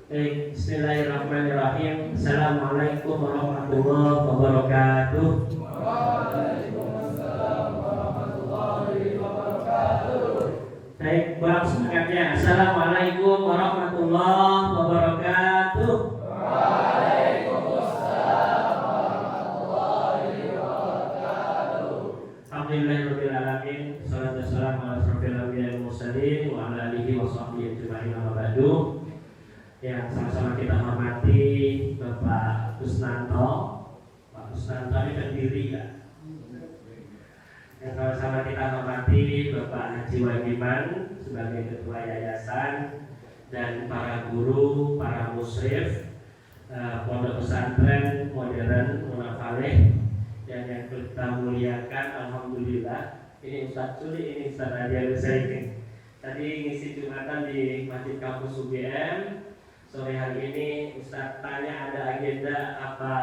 Bismillahirrahmanirrahim. Assalamualaikum warahmatullahi wabarakatuh. Waalaikumsalam warahmatullahi wabarakatuh. Baik, pulang semangatnya. Assalamualaikum warahmatullahi wabarakatuh. Waalaikumsalam warahmatullahi wabarakatuh. Alhamdulillahirabbil alamin. Shalatu wassalamu ala asyrofil anbiya'i wal mursalin wa ala alihi wa sahbihi ajma'in amma ba'du. Yang sama-sama kita hormati Bapak Kusnanto. Pak Kusnanto ini pendiri ya. Yang sama-sama kita hormati Bapak Haji Wagiman sebagai ketua yayasan dan para guru, para musyrif pondok pesantren modern Munafaleh yang kita muliakan. Alhamdulillah, ini Ustadz Suli, ini Ustadz Adi Al-Zaini. Tadi ngisi Jumatan di Masjid Kampus UGM. Sore hari ini Ustadz tanya ada agenda apa,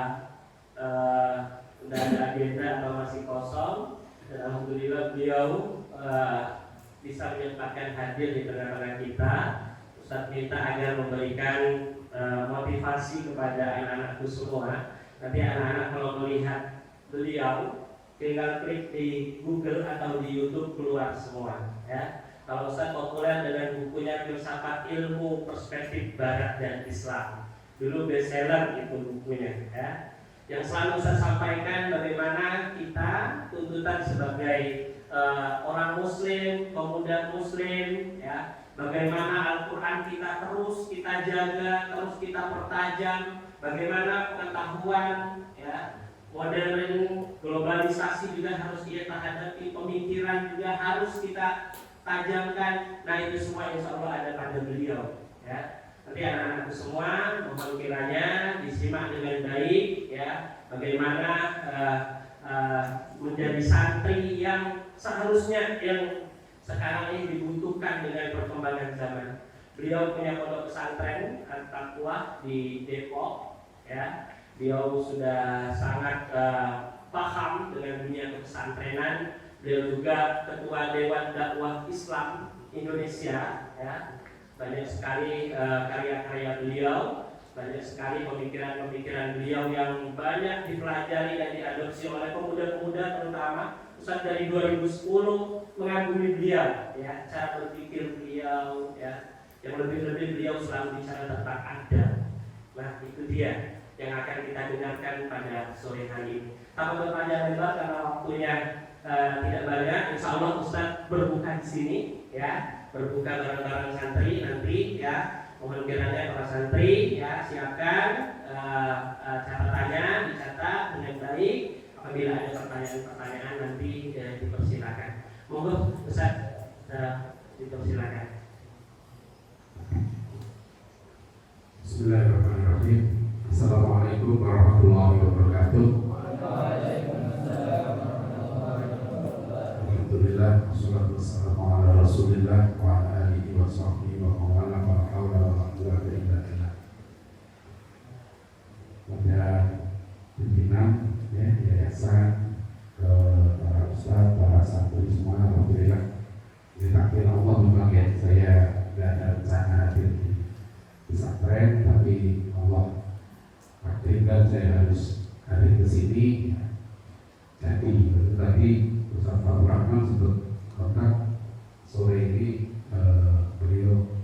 udah ada agenda atau masih kosong. Dan alhamdulillah beliau bisa menyempatkan hadir di tengah-tengah kita. Ustadz minta agar memberikan motivasi kepada anak-anakku semua. Nanti anak-anak kalau melihat beliau tinggal klik di Google atau di YouTube keluar semua ya. Kalau Ustadz populer dengan bukunya Filsafat Ilmu Perspektif Barat dan Islam. Dulu bestseller itu bukunya ya. Yang selalu saya sampaikan bagaimana kita tuntutan sebagai orang muslim, pemuda muslim ya. Bagaimana Al-Quran kita terus kita jaga, terus kita pertajam. Bagaimana pengetahuan ya, modern globalisasi juga harus kita hadapi, pemikiran juga harus kita tajamkan. Nah itu semua insya Allah ada pada beliau ya. Nanti anak-anakku semua mohon kiranya disimak dengan baik ya. Bagaimana menjadi santri yang seharusnya yang sekarang ini dibutuhkan dengan perkembangan zaman. Beliau punya pondok pesantren At-Taqwa di Depok ya. Beliau sudah sangat paham dengan dunia pesantrenan. Beliau juga ketua Dewan Dakwah Islam Indonesia ya. Banyak sekali karya-karya beliau, banyak sekali pemikiran-pemikiran beliau yang banyak dipelajari dan diadopsi oleh pemuda-pemuda terutama. Ustadz dari 2010 mengagumi beliau ya, cara berpikir beliau ya. Yang lebih-lebih beliau selalu bicara tentang adab. Nah itu dia yang akan kita dengarkan pada sore hari ini. Tanpa berpanjang lebar karena waktunya tidak banyak, insya Allah Ustadz berbuka di sini ya, berbuka bareng-bareng santri nanti ya. Mohon kiranya para santri ya siapkan catatannya, dicatat dengan baik. Apabila ada pertanyaan-pertanyaan nanti dipersilakan. Monggo Ustadz dipersilakan. Bismillahirrahmanirrahim. Assalamualaikum warahmatullahi wabarakatuh. Alhamdulillah, wassalatu wassalamu ala Rasulillah wa ala alihi wa sahbihi wa mawala wa hawla wa la quwwata illa billah. Pada pimpinan ya, yayasan, ke para ustaz, para santri semua, alhamdulillah ditakdir Allah memang ya, saya tidak ada rencana hadir di pesantren, tapi Allah takdirkan saya harus hadir ke sini. Jadi tadi Ustaz Pak Rahman sebut kontak sore ini, beliau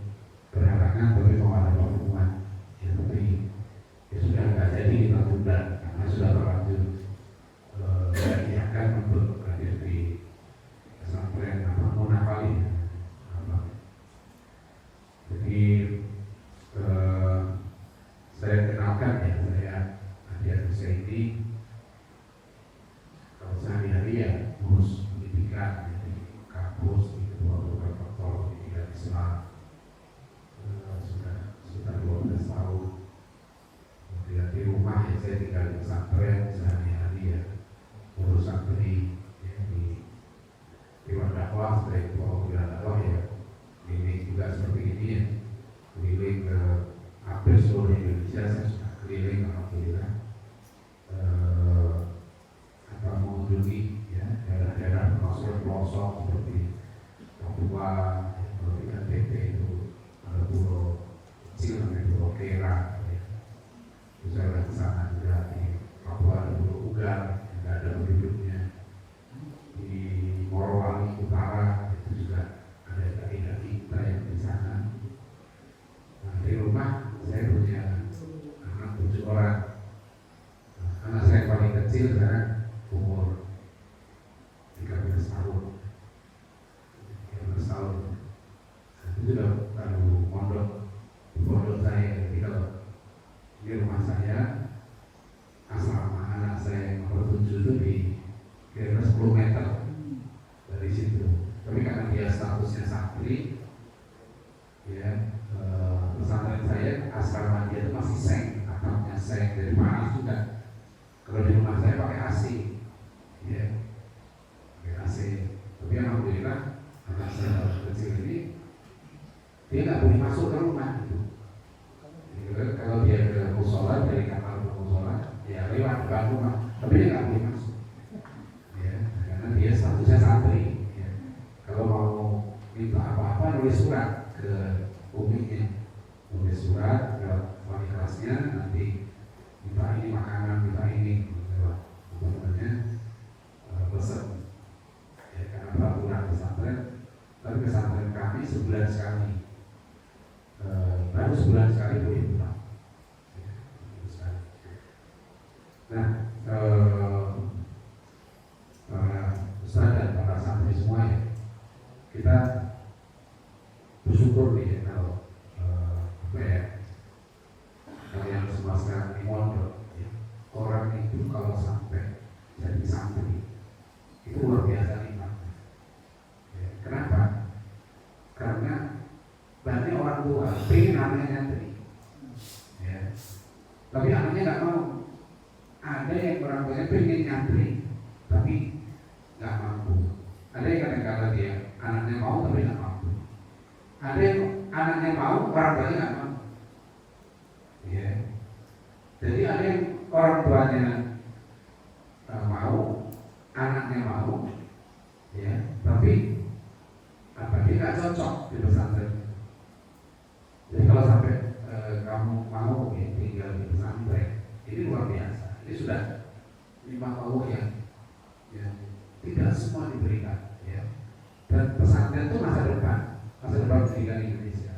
berhalangan tapi mau ada pertemuan ya, tapi ya sudah nggak jadi kita tunda karena sudah terlanjur diiakan untuk hadir di pesantren Munafaleh. Jadi saya kenalkan ya, saya Adi Al-Zaini. Kalau sehari-hari ya ngurus pendidikan di kampus, di ketua protokol pendidikan Islam, sudah 12 tahun. Kemudian di rumah ya saya tinggal di pesantren sehari-hari ya, ngurus santri ya, di Dewan Dakwah sebagai ketua Dewan Dakwah ya. Ini juga seperti ini ya, keliling ke hampir seluruh Indonesia. Saya sudah keliling alhamdulillah, mengunjungi ya daerah-daerah pelosok seperti Papua, seperti NTT itu ada pulau kecil namanya Pulau Kea, Utara itu juga ada dai-dai kita yang di sana. Nah, di rumah saya punya anak 7 orang. Nah, anak saya paling kecil sekarang umur 13 tahun. 13 tahun. Nah, itu sudah lalu pondok saya. Jadi kalau di rumah saya asrama anak saya yang nomor 7 itu di kira-kira 10 meter dari situ. Tapi karena dia statusnya santri, ya, pesantren saya asrama dia itu masih seng, atapnya seng, jadi panas juga. Kalau di rumah saya pakai AC, ya, pakai AC. Tapi alhamdulillah anak saya kecil ini dia nggak boleh masuk ke rumah. Jadi, kalau dia ke musola, dari kamar ke musola, ya lewat depan rumah, tapi dia nggak boleh masuk, ya, karena dia statusnya santri. Ya. Kalau mau minta apa-apa nulis surat ke uminya, nulis surat ke wali kelasnya, nanti minta ini makanan, minta ini, apa namanya, pesan. Ya, karena peraturan pesantren, tapi pesantren kami sebulan sekali. Baru sebulan sekali boleh pulang. Nah, para ustaz dan para santri semua ya, kita bersyukur nih ya kalau kalian semua sekarang di mondok ya. Orang itu kalau sampai jadi santri itu luar biasa nikmatnya. Ya, kenapa? Karena banyak orang tua pengen anaknya nyantri, ya, tapi anaknya nggak mau. Ada yang orang tuanya pengen nyantri, tapi nggak mampu. Ada yang kadang-kadang dia anaknya mau tapi nggak mampu. Ada yang anaknya mau, orang tuanya nggak mau. Ya, jadi ada yang orang tuanya mau, anaknya mau, ya, tapi dia nggak cocok di pesantren. Jadi kalau sampai kamu mau ya, tinggal di pesantren, ini luar biasa. Ini sudah 5 Allah yang tidak semua diberikan, ya. Dan pesantren itu masa depan pendidikan Indonesia.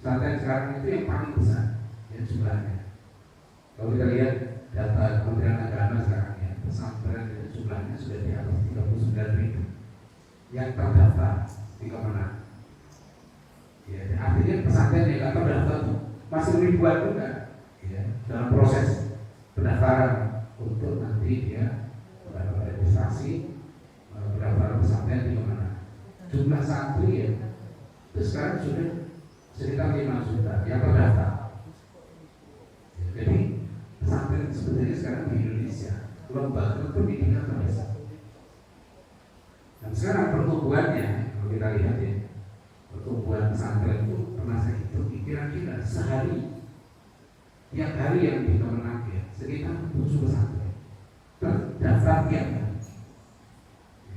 Pesantren sekarang itu yang paling besar, ya, jumlahnya. Kalau kita lihat data Kementerian Agama sekarang, ya, pesantren itu jumlahnya sudah di atas 39.000 yang terdaftar di Kemenang. Ya, artinya pesantren yang nggak terdaftar masih ribuan juga, ya, dalam proses pendaftaran untuk nanti dia mendapat registrasi pendaftaran pesantren di mana. Jumlah santri ya itu sekarang sudah sekitar 5 juta yang terdaftar. Ya, jadi pesantren sebenarnya sekarang di Indonesia lembaga pendidikan terbesar. Dan sekarang pertumbuhannya kalau kita lihat ya, pertumbuhan pesantren itu pernah saya hitung kira-kira sehari, tiap hari yang di Kemenang ya sekitar 7 pesantren terdaftar tiap hari.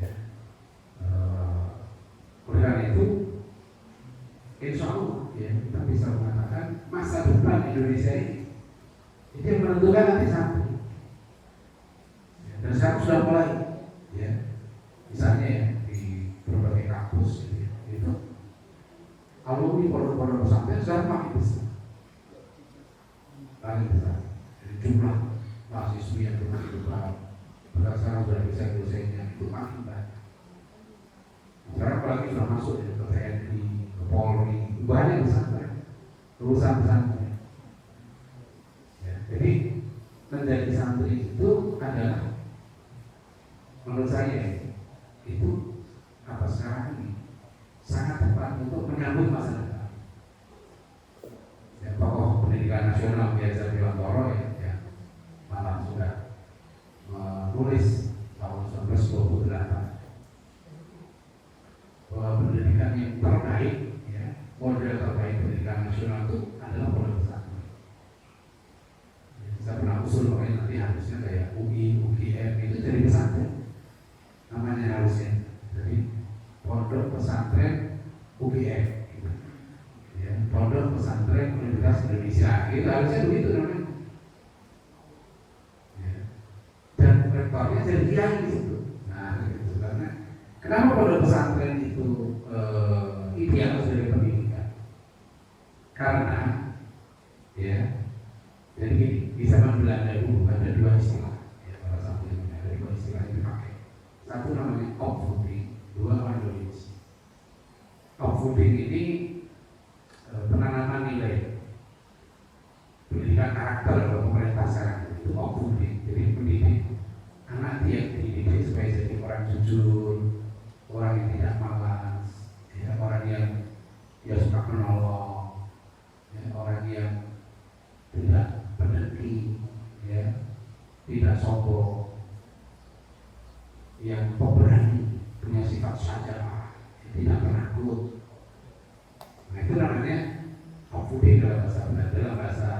Ya. Oleh karena itu, insya Allah ya kita bisa mengatakan masa depan Indonesia ini itu yang menentukan nanti santri. Ya, dan sekarang sudah mulai, ya, misalnya ya di berbagai kampus gitu, ya, itu alumni pondok-pondok pesantren sudah makin besar. Jadi jumlah mahasiswa yang berubah, bahkan sekarang sudah bisa dosennya itu makin banyak. Sekarang apalagi sudah masuk ya, ke TNI, ke Polri, banyak pesantren, lulusan pesantren. Ya, jadi menjadi santri itu adalah menurut saya itu apa sekarang ini sangat tepat untuk menyambut masa depan. Ya, tokoh pendidikan nasional Biasa Dewantoro ya, malah sudah menulis tahun 1928 bahwa pendidikan yang terbaik, ya, model terbaik pendidikan nasional itu adalah pondok pesantren. Ya, saya pernah usul makanya nanti harusnya kayak UI, UGM itu jadi pesantren, namanya harusnya. Jadi pondok pesantren UGM, ya, pondok pesantren Universitas Indonesia, itu harusnya begitu namanya. Ya. Dan rektornya jadi kiai di situ. Nah, gitu. Karena kenapa Kenapa pondok pesantren itu ideal sebagai pendidikan? Karena ya, jadi gini, di zaman Belanda dulu ada dua istilah, ya, pada saat itu ada dua istilah yang dipakai. Satu namanya opvoeding, dua knowledge. Opvoeding ini penanaman nilai, pendidikan karakter atau pemerintah sekarang itu opvoeding. Jadi mendidik anak dia dididik supaya jadi orang jujur, orang yang tidak malas, ya, orang yang dia suka menolong, ya, orang yang tidak berdengki, ya, tidak sombong, yang pemberani, punya sifat syaja'ah, tidak penakut. Nah itu namanya opvoeding dalam bahasa Belanda. Dalam bahasa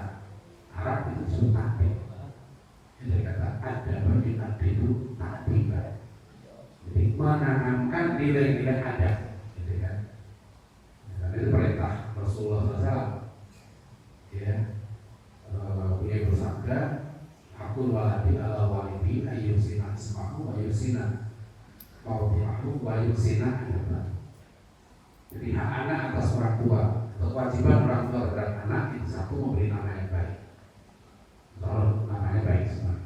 Arab itu disebut takbir. Jadi kata ada berdikat itu takbir. Jadi menanamkan nilai-nilai adab, gitu kan? Dan itu perintah Rasulullah SAW. Ya, beliau bersabda, "Aqul waladi ala walidi ayyusina ismahu wa yusina mawdi'ahu wa yusina adabah." Jadi hak anak atas orang tua, kewajiban orang tua terhadap anak itu satu, memberi nama yang baik. Kalau namanya baik semua.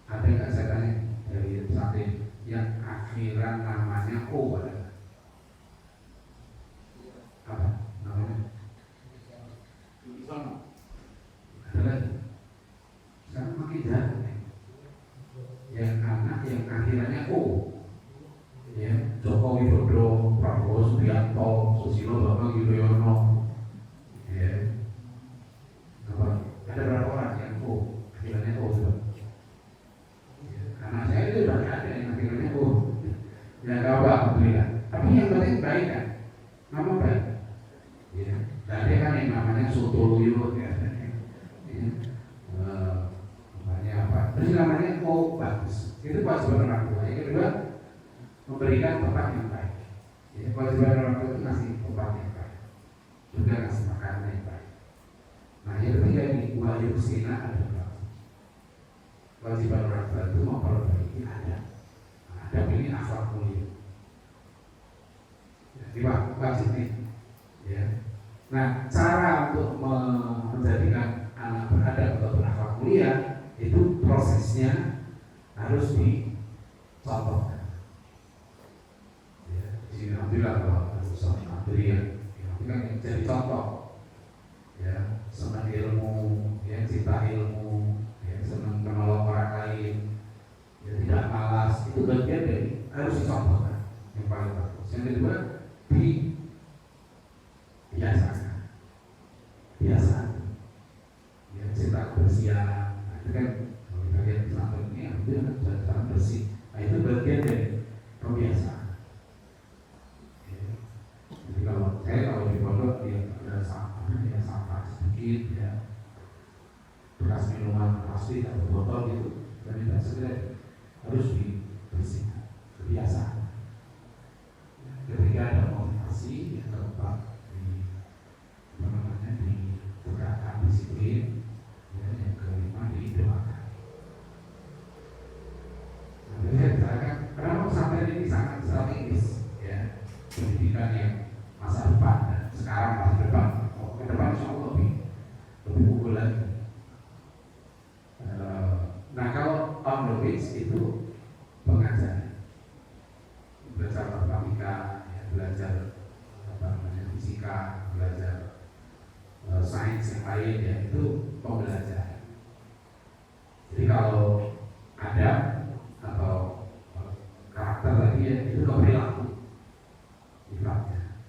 Ada nggak saya tanya dari pesantren yang akhiran namanya O ada? Apa namanya? Ada lagi? Sekarang makin jarang ya. Yang anak yang akhirannya O, ya, Joko Widodo, Prabowo Subianto, Susilo Bambang Yudhoyono, ya. Apa? Ada berapa orang yang O akhirannya O coba? Anak saya itu banyak ada yang akhirnya ya gak apa alhamdulillah. Tapi yang penting baik kan, nama baik. Ya, ada kan yang namanya soto luyut ya. Namanya apa? Terus namanya bagus. Itu kewajiban orang tua. Yang kedua, memberikan tempat yang baik. Ya, kewajiban orang tua itu ngasih tempat yang baik, juga ngasih makanan yang baik. Nah yang ketiga ini wajib sina ada. Kewajiban orang tua itu memperbaiki adab. Adab ini akhlak mulia. Jadi wajib nih, ya. Nah cara untuk menjadikan anak beradab atau berakhlak mulia itu prosesnya harus dicontohkan. Ya, di sini alhamdulillah kalau Ustaz Abdul ya, itu kan jadi contoh. Ya, senang ilmu, ya, cinta ilmu, senang menolong orang lain, ya, tidak malas, itu bagian dari harus dicontohkan yang paling bagus. Yang kedua, biasa, ya, cinta kebersihan. Nah, itu kan kalau kita lihat pesantren ini, itu sangat bersih. Nah, itu bagian dari pembiasaan. Ya. Jadi kalau di pondok dia ada sampah sedikit, ya. Bekas minuman plastik atau botol gitu, dan tidak segera harus dibersihkan, kebiasaan. Ketika ada motivasi yang tepat ditegakkan disiplin, ya, yang kelima didoakan. Nah, saya katakan kenapa pesantren ini sangat strategis, ya, pendidikan yang masa depan dan sekarang masa depan, ke depan insya Allah lebih unggul lagi. Nah kalau on the beach itu pengajaran, belajar matematika, ya, belajar fisika, belajar sains yang lain, ya, itu pembelajaran. Jadi kalau ada atau karakter tadi, ya, itu perilaku sifatnya.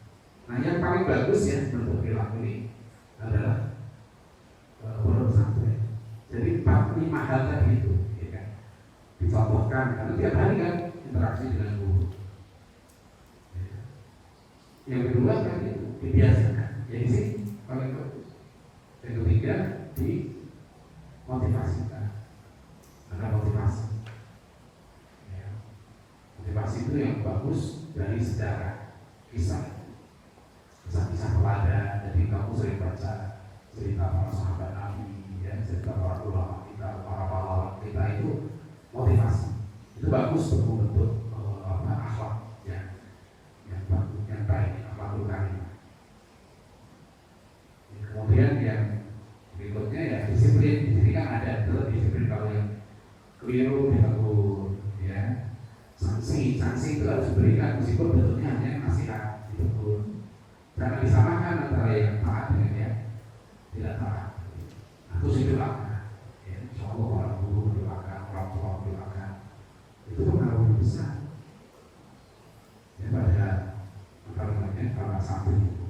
Nah yang paling bagus ya bentuk perilaku ini adalah pondok pesantren. Jadi 4-5 hal tadi itu, ya kan, dicontohkan karena tiap hari kan interaksi dengan guru. Ya. Yang kedua kan itu dibiasakan. Jadi sih paling bagus. Yang ketiga dimotivasikan. Ada motivasi. Ya. Motivasi itu yang bagus dari sejarah kisah teladan. Jadi kamu sering baca cerita para sahabat Nabi, ya, cerita para ulama kita, para pahlawan kita, itu motivasi. Itu bagus untuk membentuk itu harus diberikan meskipun bentuknya hanya nasihat itu pun. Jangan disamakan antara yang taat dengan yang tidak taat. Aku sih doakan, ya, insya Allah orang guru doakan, orang tua doakan, itu pengaruh besar. Ya, para santri itu.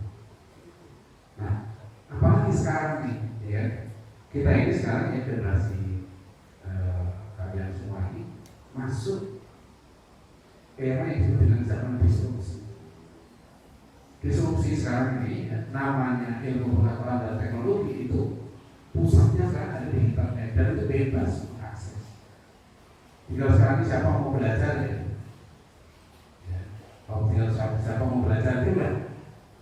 Nah, apalagi sekarang nih, ya, kita ini sekarang ya generasi kalian semua ini masuk era yang disebut dengan zaman disrupsi. Disrupsi sekarang ini namanya ilmu pengetahuan dan teknologi itu pusatnya sekarang ada di internet dan itu bebas mengakses. Tinggal sekarang ini siapa mau belajar ya. Kalau tinggal siapa mau belajar itu kan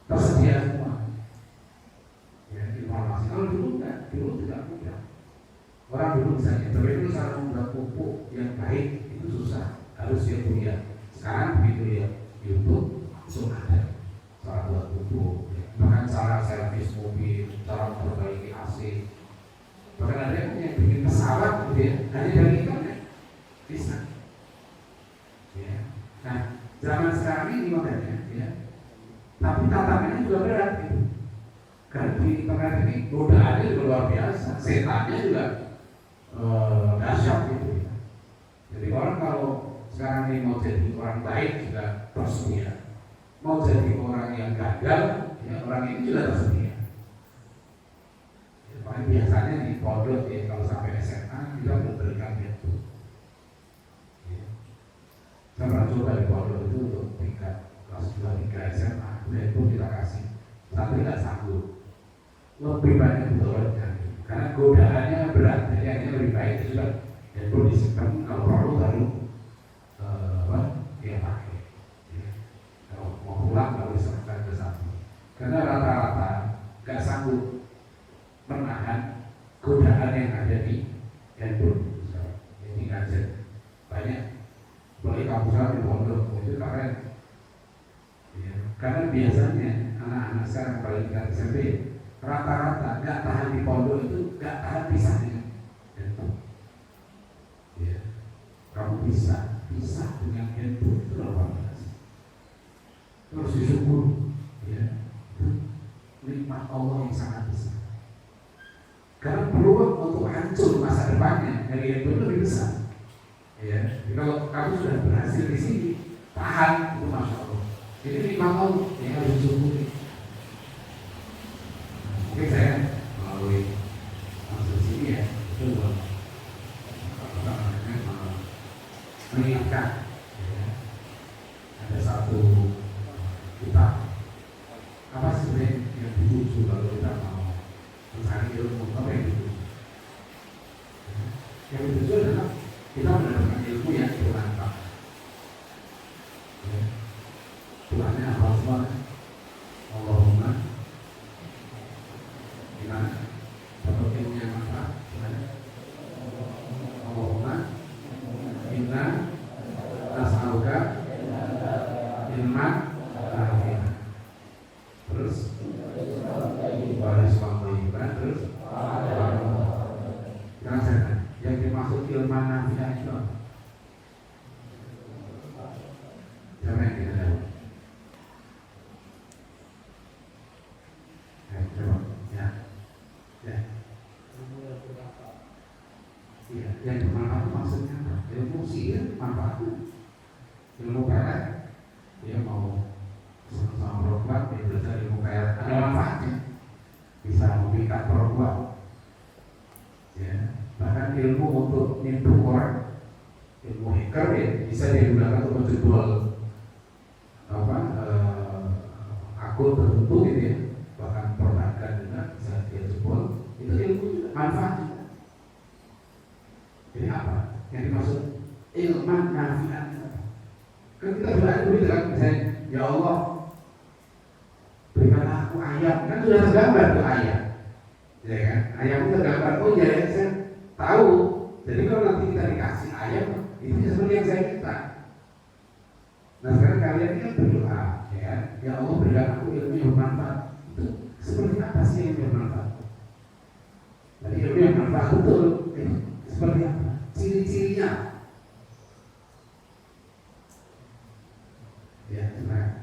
tersedia semua. Ya, informasi. Kalau dulu enggak, dulu tidak mudah. Orang dulu misalnya, tapi dulu cara membuat pupuk yang baik itu susah, harus dia kuliah. Sekarang begitu ya, YouTube langsung ada cara buat pupuk, ya. Bahkan cara servis mobil, cara memperbaiki AC. Bahkan ada yang bikin pesawat gitu ya, hanya dari internet bisa. Ya. Nah, zaman sekarang ini makanya, ya. Tapi tantangannya juga berat gitu. Karena di internet ini godaannya juga luar biasa, setannya juga dahsyat gitu ya. Jadi orang kalau sekarang ini mau jadi orang baik juga tersedia, mau jadi orang yang gagal ya orang ini juga tersedia. Ya, paling biasanya di pondok ya kalau sampai SMA kita memberikan itu. Ya. Saya pernah coba di pondok itu untuk tingkat kelas 2-3 SMA, itu kita kasih, tapi tidak sanggup. Lebih banyak berdoanya. Karena godaannya berat, jadi akhirnya lebih baik itu sudah handphone disimpan, kalau perlu baru dia pakai. Ya. Kalau mau pulang baru diserahkan ke satu. Karena rata-rata nggak sanggup menahan godaan yang ada di handphone, jadi gadget banyak. Boleh kamu sekarang di pondok itu keren. Ya. Karena biasanya anak-anak sekarang paling tingkat SMP rata-rata nggak tahan di pondok itu nggak tahan pisahnya. Ya, kamu bisa dengan handphone itu luar biasa. Terus disyukur, ya, nikmat Allah yang sangat besar. Karena peluang untuk hancur masa depannya dari handphone lebih besar. Ya, jadi kalau kamu sudah berhasil di sini, tahan itu masya Allah. Jadi nikmat Allah yang harus disyukuri. Mungkin saya melalui masuk sini ya, itu mengingatkan ya, ada satu kitab apa sebenarnya yang dituju kalau kita mau mencari ilmu apa yang dituju? Yang dituju adalah kita mendapatkan ilmu yang bermanfaat. Ya. Tuhannya apa semua? Allahumma gimana? Dapat ilmu yang manfaat? Allahumma inna nas'aluka ilman nafi'an. Terus wariswan thayyiban. Terus yang dimaksud ilman nafi'an itu apa? Siapa yang kita tahu? Coba ya. Iya, yang bermanfaat maksudnya apa? Ilmu sihir manfaatnya, ilmu pelet, dia mau sama perempuan, dia belajar ilmu pelet, ada manfaatnya, bisa memikat perempuan, ya. Bahkan ilmu untuk nipu orang, ilmu hacker ya, bisa dia gunakan untuk menjebol akun tertentu gitu ya, bahkan perbankan juga bisa dia jebol, itu ilmu juga manfaatnya. Jadi apa? Yang dimaksud ilman nafi'an. Kan kita berdoa dulu kan, misalnya, ya Allah, berikanlah aku ayam. Kan sudah tergambar tuh ayam, ya kan? Ayam itu tergambar. Oh ya, saya tahu. Jadi kalau nanti kita dikasih ayam, itu seperti yang saya minta. Nah sekarang kalian ini kan berdoa, ya kan? Ya Allah berikan aku ilmu yang bermanfaat. Itu seperti apa sih yang bermanfaat? Jadi ilmu yang bermanfaat betul. Seperti apa? Ciri-cirinya. Ya, sudah.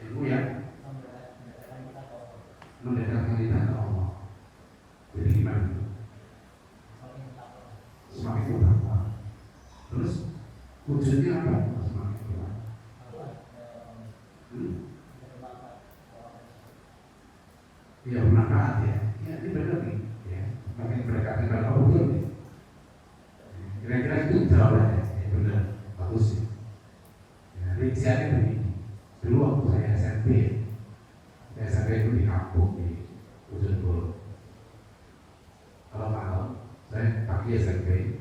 Ilmu yang mendekatkan kita ke Allah. Jadi gimana? Semakin bertakwa. Terus wujudnya apa? Semakin bertakwa. Ya bermanfaat ya. Ya ini benar nih. Ya, semakin mendekatkan kepada Allah betul nih. Kira-kira itu jawabannya. Ya benar, bagus sih. Ya, rinciannya begini. Dulu waktu saya SMP itu di kampung di Bojonegoro. Kalau malam saya pagi SMP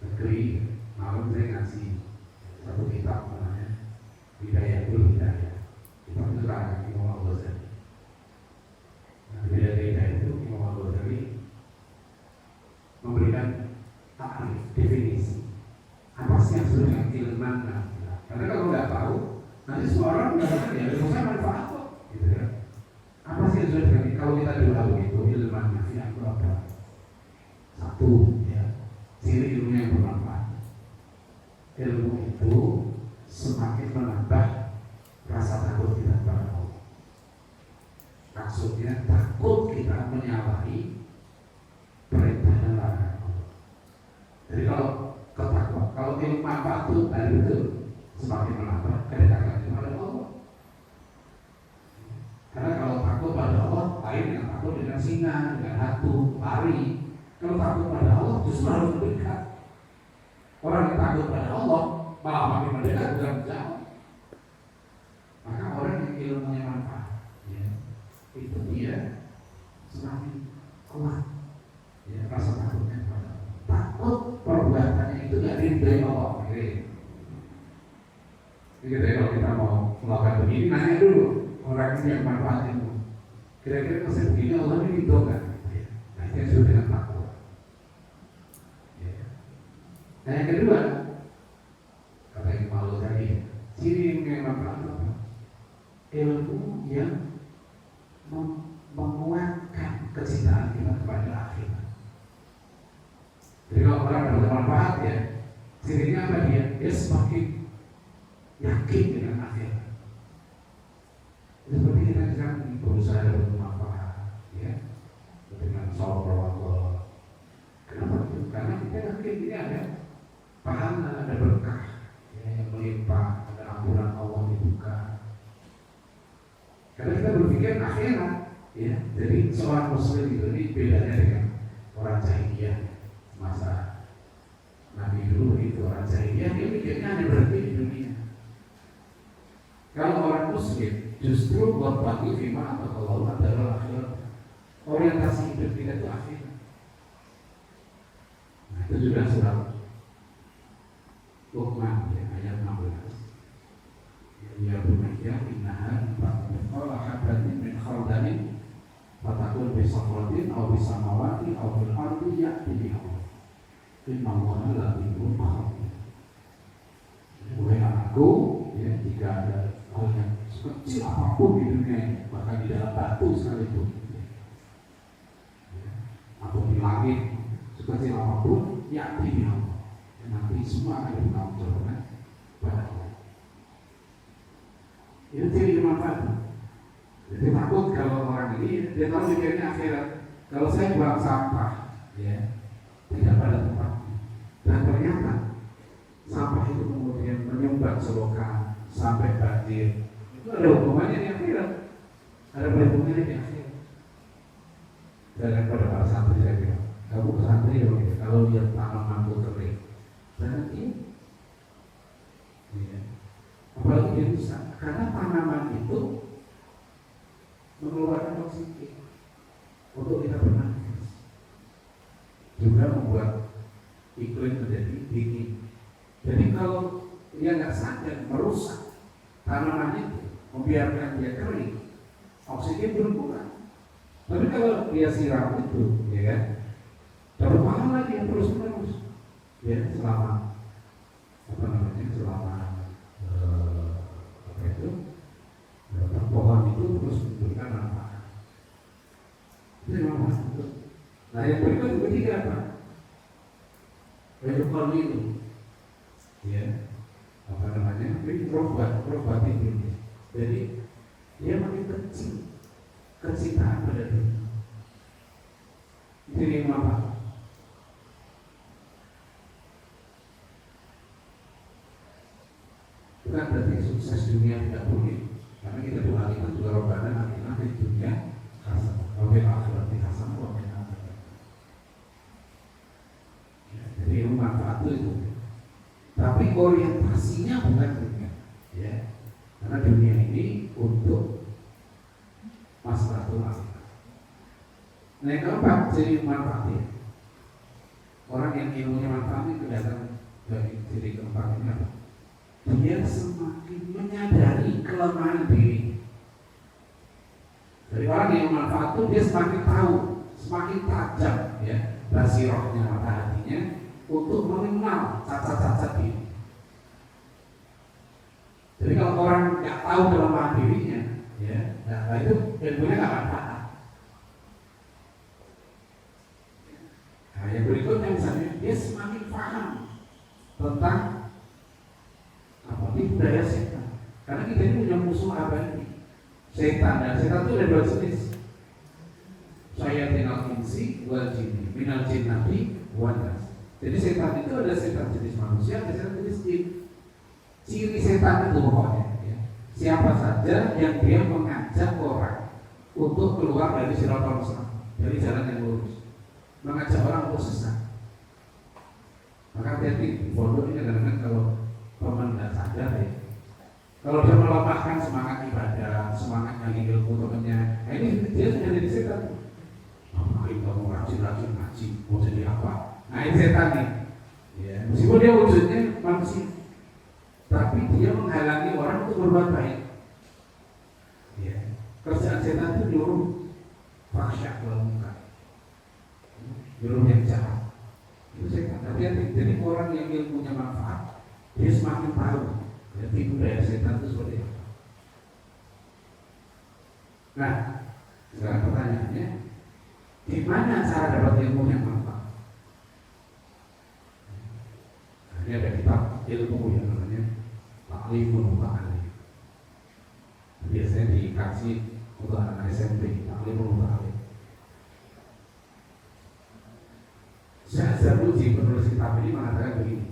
negeri, malam saya ngasih satu kitab namanya Hidayatul Hidayah. Kitab itu karangan Imam Al-Ghazali. Nah, Hidayatul Hidayah itu Imam Al-Ghazali memberikan definisi apa sih yang disebut dengan ilman. Karena kalau nggak tahu, nanti semua orang mengatakan ya ilmu saya manfaat kok, gitu ya. Apa sih yang disebut dengan kalau kita tahu itu ilman nafi itu apa? Satu, ya, ciri ilmu yang bermanfaat. Ilmu itu semakin menambah rasa takut kita kepada Allah. Maksudnya takut kita menyalahi perintah dan larangan Allah. Jadi kalau ketakwa, kalau ilmu manfaat itu dari itu semakin menambah kedekatan kepada Allah. Karena kalau takut pada Allah, lain yang takut dengan singa, dengan hantu, lari. Kalau takut pada Allah, justru harus mendekat. Orang yang takut pada Allah malah makin mendekat, bukan jauh. Maka orang yang ilmunya manfaat, ya, itu dia semakin kuat, ya, rasa takutnya kepada Allah. Takut perbuatannya itu tidak diridhoi Allah. Jadi kalau kita mau melakukan begini, nanya dulu orang yang manfaat itu. Kira-kira kalau saya begini Allah ini ridho kan? Nah itu yang disebut dengan takwa. Nah yang kedua, kata Imam Al-Ghazali, ciri ilmu yang manfaat apa? Ilmu yang menguatkan kecintaan kita kepada akhirat. Jadi kalau orang bermanfaat ya, cirinya apa dia? Dia semakin yakin dengan akhirat. Seperti kita sekarang berusaha bermanfaat, ya, dengan sholat Allah. Kenapa itu? Karena kita yakin ini ada pahala, ada berkah, ya, yang melimpah, ada ampunan Allah dibuka. Karena kita berpikir akhirat, ya. Jadi seorang muslim itu ini bedanya dengan orang jahiliyah masa Nabi dulu itu. Orang jahiliyah dia mikirnya hanya berhenti di dunia. Kalau orang muslim justru berbagi firman atau kalau adalah akhirat. Orientasi hidup kita itu akhirat. Nah, itu juga surat Luqman ya, ayat 16. Ya bunayya innaha ta'ala habatin min khardalin fatakun bi sakratin aw bi samawati aw bil ardi ya'ti biha. Innallaha latifun khabir. Wahai anakku, ya, jika ada hal yang sekecil apapun di dunia ini, bahkan di dalam batu sekalipun, ya, atau di langit sekecil apapun, ya di Allah. Nanti semua akan bertanggung jawab pada Allah. Itu ciri manfaat. Jadi takut kalau orang ini dia tahu mikirnya akhirat. Kalau saya buang sampah, ya, tidak pada tempatnya, dan ternyata sampah itu kemudian menyumbat selokan sampai banjir, itu ada hukumannya di akhirat, ada perhitungannya di akhirat. Dan pada para santri saya bilang, kamu ke santri ya, kalau lihat tanaman itu kering, berarti, ya, apalagi dia bisa, karena tanaman itu mengeluarkan oksigen untuk kita bernafas, juga membuat iklim menjadi dingin. Jadi kalau dia nggak sadar merusak tanaman itu, membiarkan dia kering, oksigen berkurang. Tapi kalau dia siram itu, ya kan, dapat pahala dia terus-menerus, ya, selama apa namanya, selama apa itu, pohon itu terus memberikan manfaat. Itu manfaat. Nah yang berikut ketiga apa? Kalau itu, ya, apa ini rohbat dunia. Jadi dia makin kecil kecintaan pada dunia. Jadi apa? Bukan berarti sukses dunia tidak boleh, karena kita doa itu juga robbana atina di dunia hasanah, wa fil akhirati hasanah wa qina adzabannar. Jadi ilmu manfaat itu, tapi orientasinya bukan dunia, ya. Karena dunia ini untuk maslahatul akhirah. Nah, yang keempat jadi manfaatnya. Orang yang ilmunya manfaat itu kelihatan dari ciri keempat ini apa? Dia semakin menyadari kelemahan diri. Dari orang yang manfaat itu dia semakin tahu, semakin tajam ya basirohnya, mata hatinya untuk mengenal cacat-cacat diri. Jadi kalau orang nggak tahu kelemahan dirinya, ya, nah itu ilmunya nggak manfaat. Nah, yang berikutnya misalnya dia semakin paham tentang ini budaya setan. Karena kita ini punya musuh apa ini? Setan. Dan setan itu ada dua jenis. Syayatinal insi wal jinni, minal jinnati wan nas. Jadi setan itu ada setan jenis manusia, ada setan jenis jin. Ciri setan itu pokoknya ya. Siapa saja yang dia mengajak orang untuk keluar dari siratal mustaqim, dari jalan yang lurus, mengajak orang untuk sesat. Maka hati-hati di pondok ini kadang-kadang kalau teman dan sadar ya, kalau dia melemahkan semangat ibadah, semangat nyari ilmu temannya, ini dia sudah jadi setan. Ngapain kamu rajin-rajin ngaji, mau jadi apa? Nah ini setan nih. Ya, meskipun dia wujudnya manusia, tapi dia menghalangi orang untuk berbuat baik. Ya, kerjaan setan itu nyuruh fahsya wal munkar, nyuruh yang jahat. Itu setan. Hati-hati. Jadi orang yang ilmunya manfaat, dia semakin tahu ya, tipu daya setan itu seperti apa. Nah, sekarang pertanyaannya, gimana cara dapat ilmu yang manfaat? Nah, ini ada kitab ilmu yang namanya Ta'limul Muta'allim. Biasanya dikasih untuk anak SMP, Ta'limul Muta'allim. Syekh Zarnuji penulis kitab ini mengatakan begini.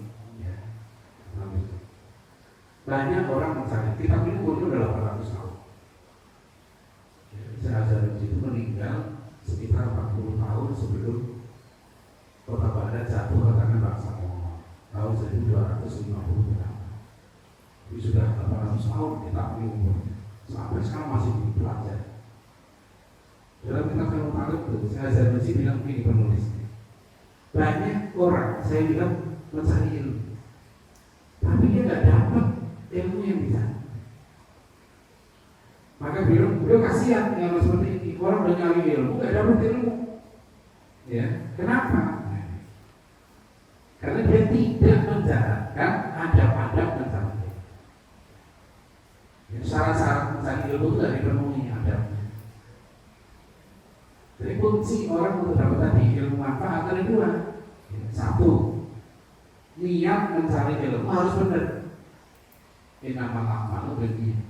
Banyak orang mencari kitab ini umurnya udah 800 tahun. Syekh Zarnuji itu meninggal sekitar 40 tahun sebelum kota Baghdad jatuh ke tangan bangsa Mongol tahun 1250 berapa. Ini sudah 800 tahun kitab ini umurnya. Sampai sekarang masih dipelajari. Dalam kitab yang menarik itu Syekh Zarnuji bilang begini penulisnya. Banyak orang saya bilang mencari ilmu, tapi dia nggak dapat ilmu yang bisa. Maka beliau kasihan yang seperti ini. Orang udah nyari ilmu, nggak dapat ilmu. Ya, kenapa? Karena dia tidak menjalankan adab-adab mencari ilmu. Ya, syarat-syarat mencari ilmu itu tidak dipenuhi adabnya. Jadi kunci orang untuk dapat tadi ilmu manfaat ada dua. Ya, satu, niat mencari ilmu harus benar. Innamal a'malu binniyat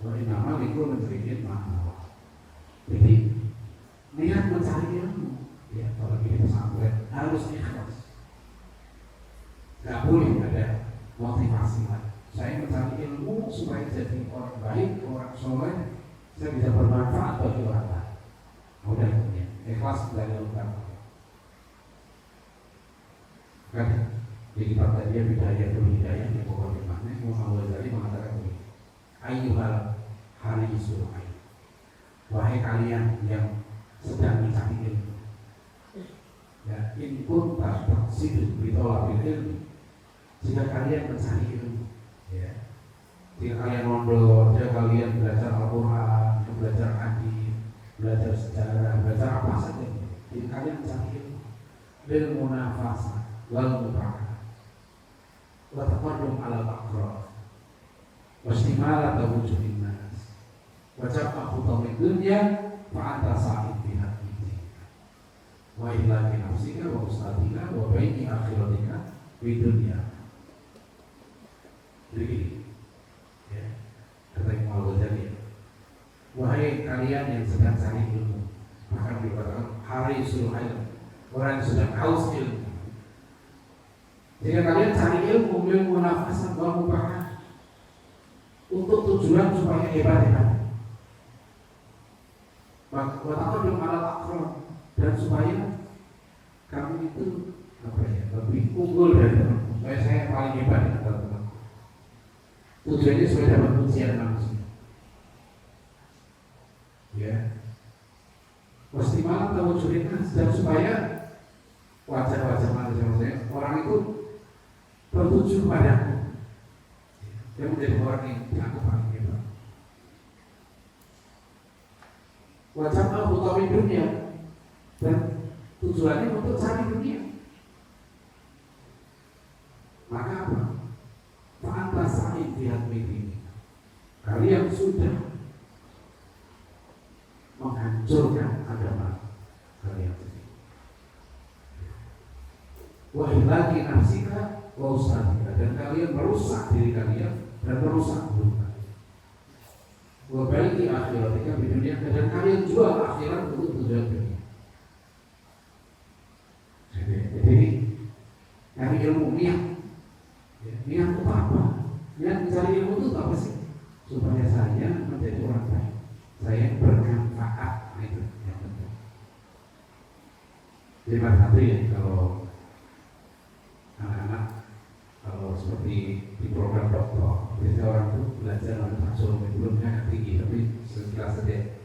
wa innamal likulli imri'in ma nawa. Jadi niat mencari ilmu, ya kalau kita pesantren harus ikhlas. Gak boleh ada motivasi lagi. Saya mencari ilmu supaya jadi orang baik, orang soleh, saya bisa bermanfaat bagi orang lain. Udah ya, ikhlas dari Allah. Kan di kitab tadi ya Bidayah Hidayah yang pokoknya maknanya Muhammad Ghazali mengatakan begini, ayyuhal harisul ain, wahai kalian yang sedang mencari ilmu, ya input tak sidu bitolabil ilmu, jika kalian mencari ilmu, ya jika kalian mondok, jika kalian belajar Al-Quran, belajar hadis, belajar sejarah, belajar apa saja, jadi kalian mencari ilmu, bil munafasah wal mubarakat wa taqarrub ala al-aqrab wa istimala tawujudin nas wa jab'a khutamid dunya fa anta sa'id biha wa ila nafsika wa ustadika wa baini akhiratika di dunia. Jadi gini, ya, kata Imam Al-Ghazali, wahai kalian yang sedang cari ilmu, maka dikatakan harisul ilm, orang yang sedang haus ilmu. Jika kalian cari ilmu nafasan wal mubah untuk tujuan supaya hebat. Maka belum alat akram, dan supaya kamu itu lebih unggul dari teman. Supaya saya paling hebat di antara teman. Tujuannya supaya dapat pujian manusia. Ya, pasti malam tahu cerita dan supaya wajah-wajah manusia orang itu tertuju padaku. Dia menjadi orang yang dianggap paling hebat. Wajah utawi dunia, dan tujuannya untuk cari dunia. Maka apa? Fa'antasa'in lihat ini. Kalian sudah menghancurkan agama kalian sendiri. Wahilaki nafsika wa ustadika, dan kalian merusak diri kalian dan merusak hidup kalian. Wabaiki akhiratika di dunia, dan kalian jual akhirat untuk tujuan dunia. Jadi cari ilmu niat. Niat itu apa? Niat mencari ilmu itu apa sih? Supaya saya menjadi orang baik, saya bermanfaat. Itu yang penting. Jadi satu ya, kalau anak-anak kalau seperti di program dokter, biasanya orang itu belajar oleh taksonomi, belumnya tinggi, tapi setelah saja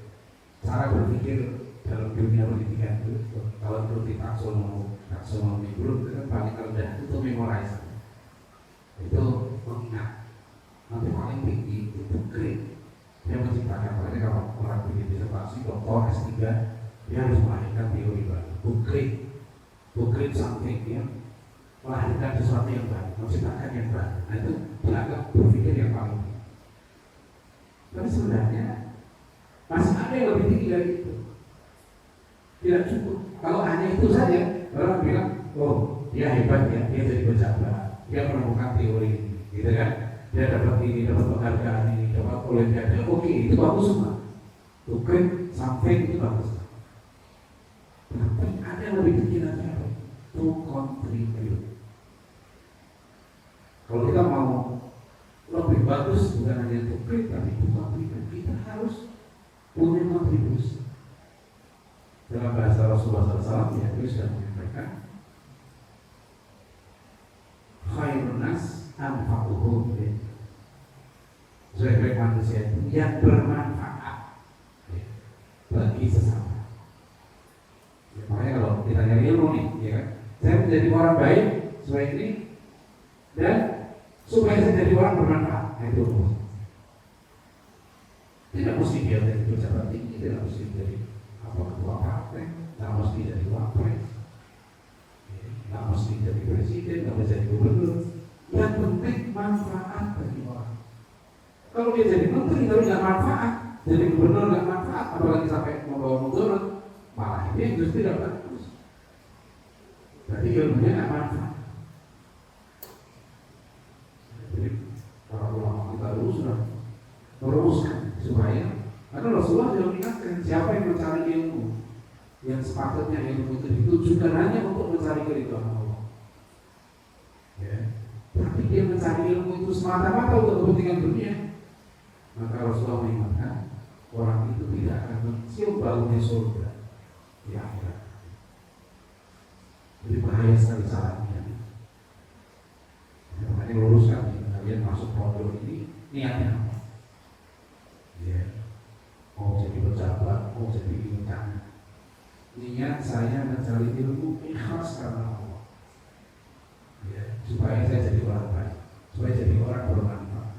cara berpikir dalam dunia pendidikan itu, kalau perlu di taksonomi belum itu kan paling rendah itu memorize, itu mengingat. Nanti paling tinggi itu grade. Dia menciptakan, makanya kalau orang bikin disertasi doktor S3, dia harus melahirkan teori baru, to create something, ya, melahirkan sesuatu yang baru, menciptakan yang baru. Nah itu dianggap berpikir yang paling tinggi. Tapi sebenarnya masih ada yang lebih tinggi dari itu. Tidak cukup. Kalau hanya itu saja, orang bilang, oh dia hebat ya, dia jadi pejabat, dia menemukan teori ini, gitu kan? Dia dapat ini, dapat penghargaan ini, dapat olimpiade. Oke, itu bagus semua. To create something itu bagus. Tapi ada yang lebih tinggi lagi apa? To contribute. Kalau kita mau lebih bagus, bukan hanya to create, tapi to contribute, kita harus punya kontribusi. Dalam bahasa Rasulullah SAW, ya, itu sudah menyampaikan, khairun nas anfa'uhum, sebaik manusia itu yang bermanfaat bagi sesama. Ya, makanya kalau kita nyari ilmu nih, ya kan, saya menjadi orang baik supaya ini, dan supaya saya jadi orang bermanfaat. Nah, itu tidak mesti dia jadi pejabat tinggi, tidak mesti jadi ketua partai, tidak mesti jadi wapres, tidak mesti jadi presiden, tidak mesti jadi gubernur. Yang penting manfaat bagi orang. Kalau dia jadi menteri tapi nggak manfaat, jadi gubernur nggak manfaat, apalagi sampai membawa mudarat, malah ini justru tidak bagus. Berarti ilmunya nggak manfaat. Jadi para ulama kita dulu sudah merumuskan supaya, karena Rasulullah sudah mengingatkan siapa yang mencari ilmu, yang sepatutnya ilmu itu ditujukan hanya untuk mencari keridhaan Allah. Ya. Tapi dia mencari ilmu itu semata-mata untuk kepentingan dunia, maka Rasulullah mengingatkan orang itu tidak akan mencium baunya surga di akhirat. Jadi bahaya sekali caranya. Makanya luruskan kalian masuk pondok ini niatnya apa? Ya, mau jadi pejabat, mau jadi insan. Niat saya mencari ilmu ikhlas karena Allah. Ya, supaya saya jadi orang baik, supaya jadi orang bermanfaat.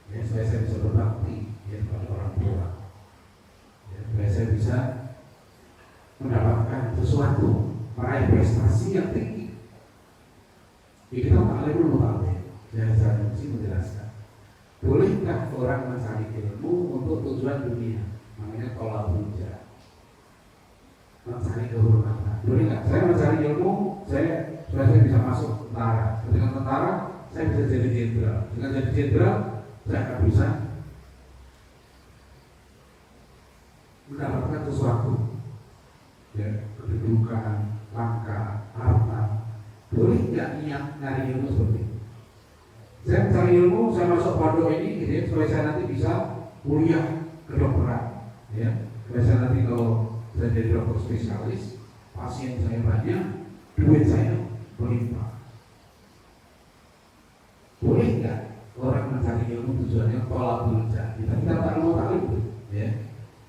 Ya, supaya saya bisa berbakti ya kepada orang tua. Ya, supaya saya bisa mendapatkan sesuatu, meraih prestasi yang tinggi. Jadi kita tak perlu tahu. Saya mesti menjelaskan. Bolehkah orang mencari ilmu untuk tujuan dunia? Makanya tolak hujah. Mencari kehormatan. Boleh nggak? Saya mencari ilmu, supaya saya bisa masuk tentara. Dengan tentara, saya bisa jadi jenderal. Dengan jadi jenderal, saya akan bisa mendapatkan sesuatu, ya, kedudukan, langkah, harta. Boleh nggak niat nyari ilmu seperti itu? Saya mencari ilmu, saya masuk pondok ini, gitu ya, supaya saya nanti bisa kuliah kedokteran, ya. Supaya saya nanti kalau saya jadi dokter spesialis, pasien saya banyak, duit saya berlimpah. Boleh nggak orang mencari ilmu tujuannya tolak belajar? Kita tak mau tahu, ya.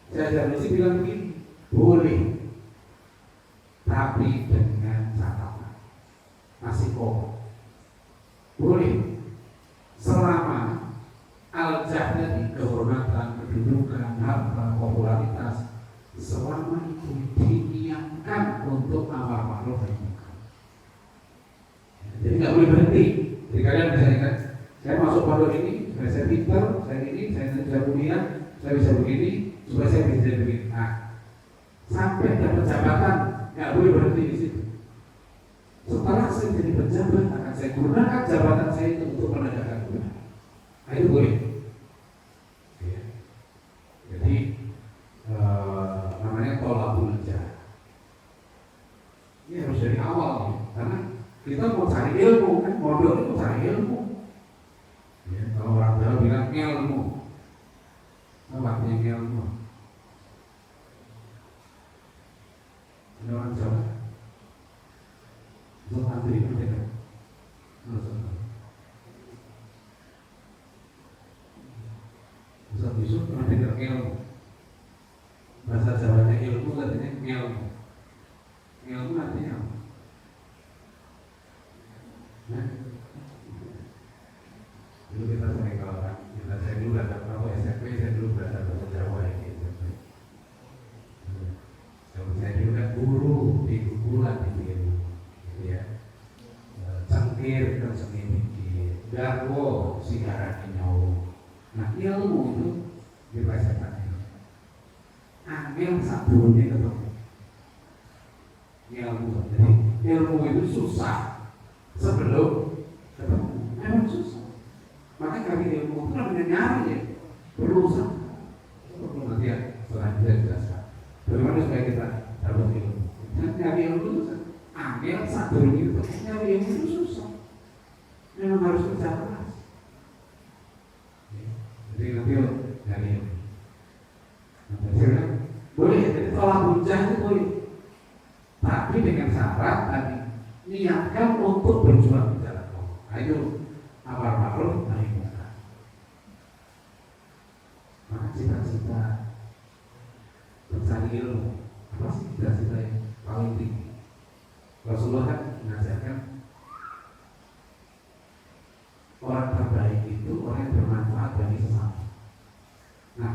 Saya mesti bilang begini, boleh, tapi dengan catatan, masih kok boleh selama al-jahda di kehormatan, kedudukan, harta, popularitas, selama itu diniatkan untuk amar ma'ruf nahi munkar. Jadi nggak boleh berhenti. Jadi kalian bisa ingat, saya masuk pondok ini, supaya saya pintar, saya ini, saya bisa kuliah, saya bisa begini, supaya saya bisa jadi begini. Nah, sampai dapat jabatan, nggak boleh berhenti di situ. Setelah saya jadi pejabat, akan saya gunakan jabatan saya itu untuk menegakkan kebenaran. Nah, itu boleh. Ya. Jadi namanya tolabul jahd. Ini harus dari awal, ya. Karena kita mau cari ilmu, kan modal itu mau cari ilmu. Ya, kalau orang Jawa bilang ilmu, apa artinya ilmu? Ini orang Jawa. Itu antri itu kan. Ustaz Yusuf pernah dengar ilmu. Bahasa Jawanya ilmu artinya ilmu. Ilmu artinya apa? Nah, dulu kita sering kalau saya dulu belajar kalau SMP, saya dulu belajar bahasa Jawa ya gitu. Saya dulu kan guru di gugulan di ilmu, gitu ya. Cangkir kan seni mikir, garwo sigaran nyawa. Nah, ilmu itu diplesetkan. Angel sabunnya ketemu. Ilmu, jadi ilmu itu susah sebelum ketemu. Memang susah. Maka kami ilmu itu namanya nyari ya, berusaha. Perlu nanti ya setelah kita jelaskan. Bagaimana supaya kita dapat ilmu? Nyari ilmu itu susah. Angel sabunnya itu nyari ilmu itu susah. Memang harus kerja keras. Jadi nanti nyari ilmu. Boleh, jadi tolak hujah itu boleh, tapi dengan syarat tadi niatkan untuk berjuang di jalan Allah. Nah, itu amar ma'ruf nahi munkar. Maka cita-cita mencari ilmu, apa sih cita-cita yang paling tinggi? Rasulullah kan mengajarkan orang terbaik itu orang yang bermanfaat bagi sesama. Nah,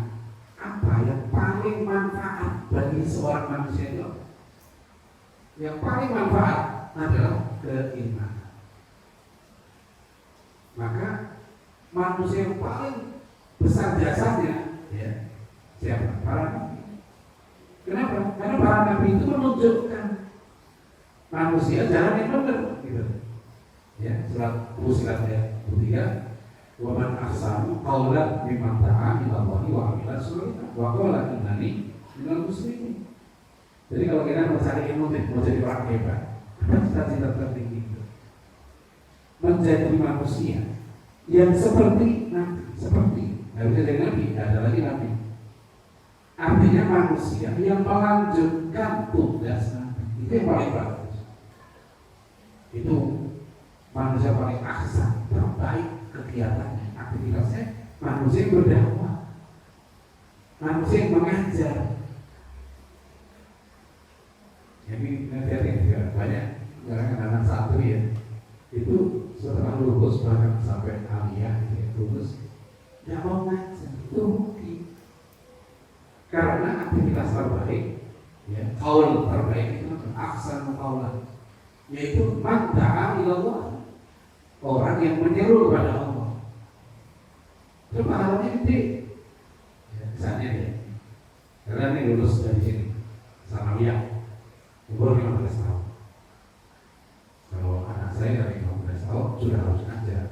apa yang paling manfaat bagi seorang manusia itu? Yang paling manfaat adalah keimanan. Maka manusia yang paling besar jasanya, ya, siapa? Para nabi. Kenapa? Karena para nabi itu menunjukkan manusia jalan yang benar, gitu. Ya, surat Fussilat ayat 3. Wa man ahsanu qawlan mimman da'a ila Allahi wa 'amila shalihan wa qala innani minal muslimin. Jadi kalau kita mau cari ilmu, mau jadi orang hebat, apa cita-cita tertinggi itu? Menjadi manusia yang seperti nabi, nggak bisa jadi nabi, ada lagi nabi. Artinya manusia yang melanjutkan tugas nabi, itu yang paling bagus. Itu manusia paling ahsan, terbaik kegiatannya, aktivitasnya, manusia yang berdakwah, manusia yang mengajar. Jadi nanti juga banyak anak santri ya, itu setelah lulus bahkan sampai aliyah, lulus, nggak mau ngajar, itu rugi. Karena aktivitas terbaik, ya, kaul terbaik itu ahsan kaulan, yaitu man da'a ila Allah, orang yang menyeru kepada Allah. Itu pahalanya gede. Ya, misalnya ya, karena ini lulus dari sini, sanawiyah, umur 15 tahun. Kalau anak saya dari 15 tahun sudah harus ngajar.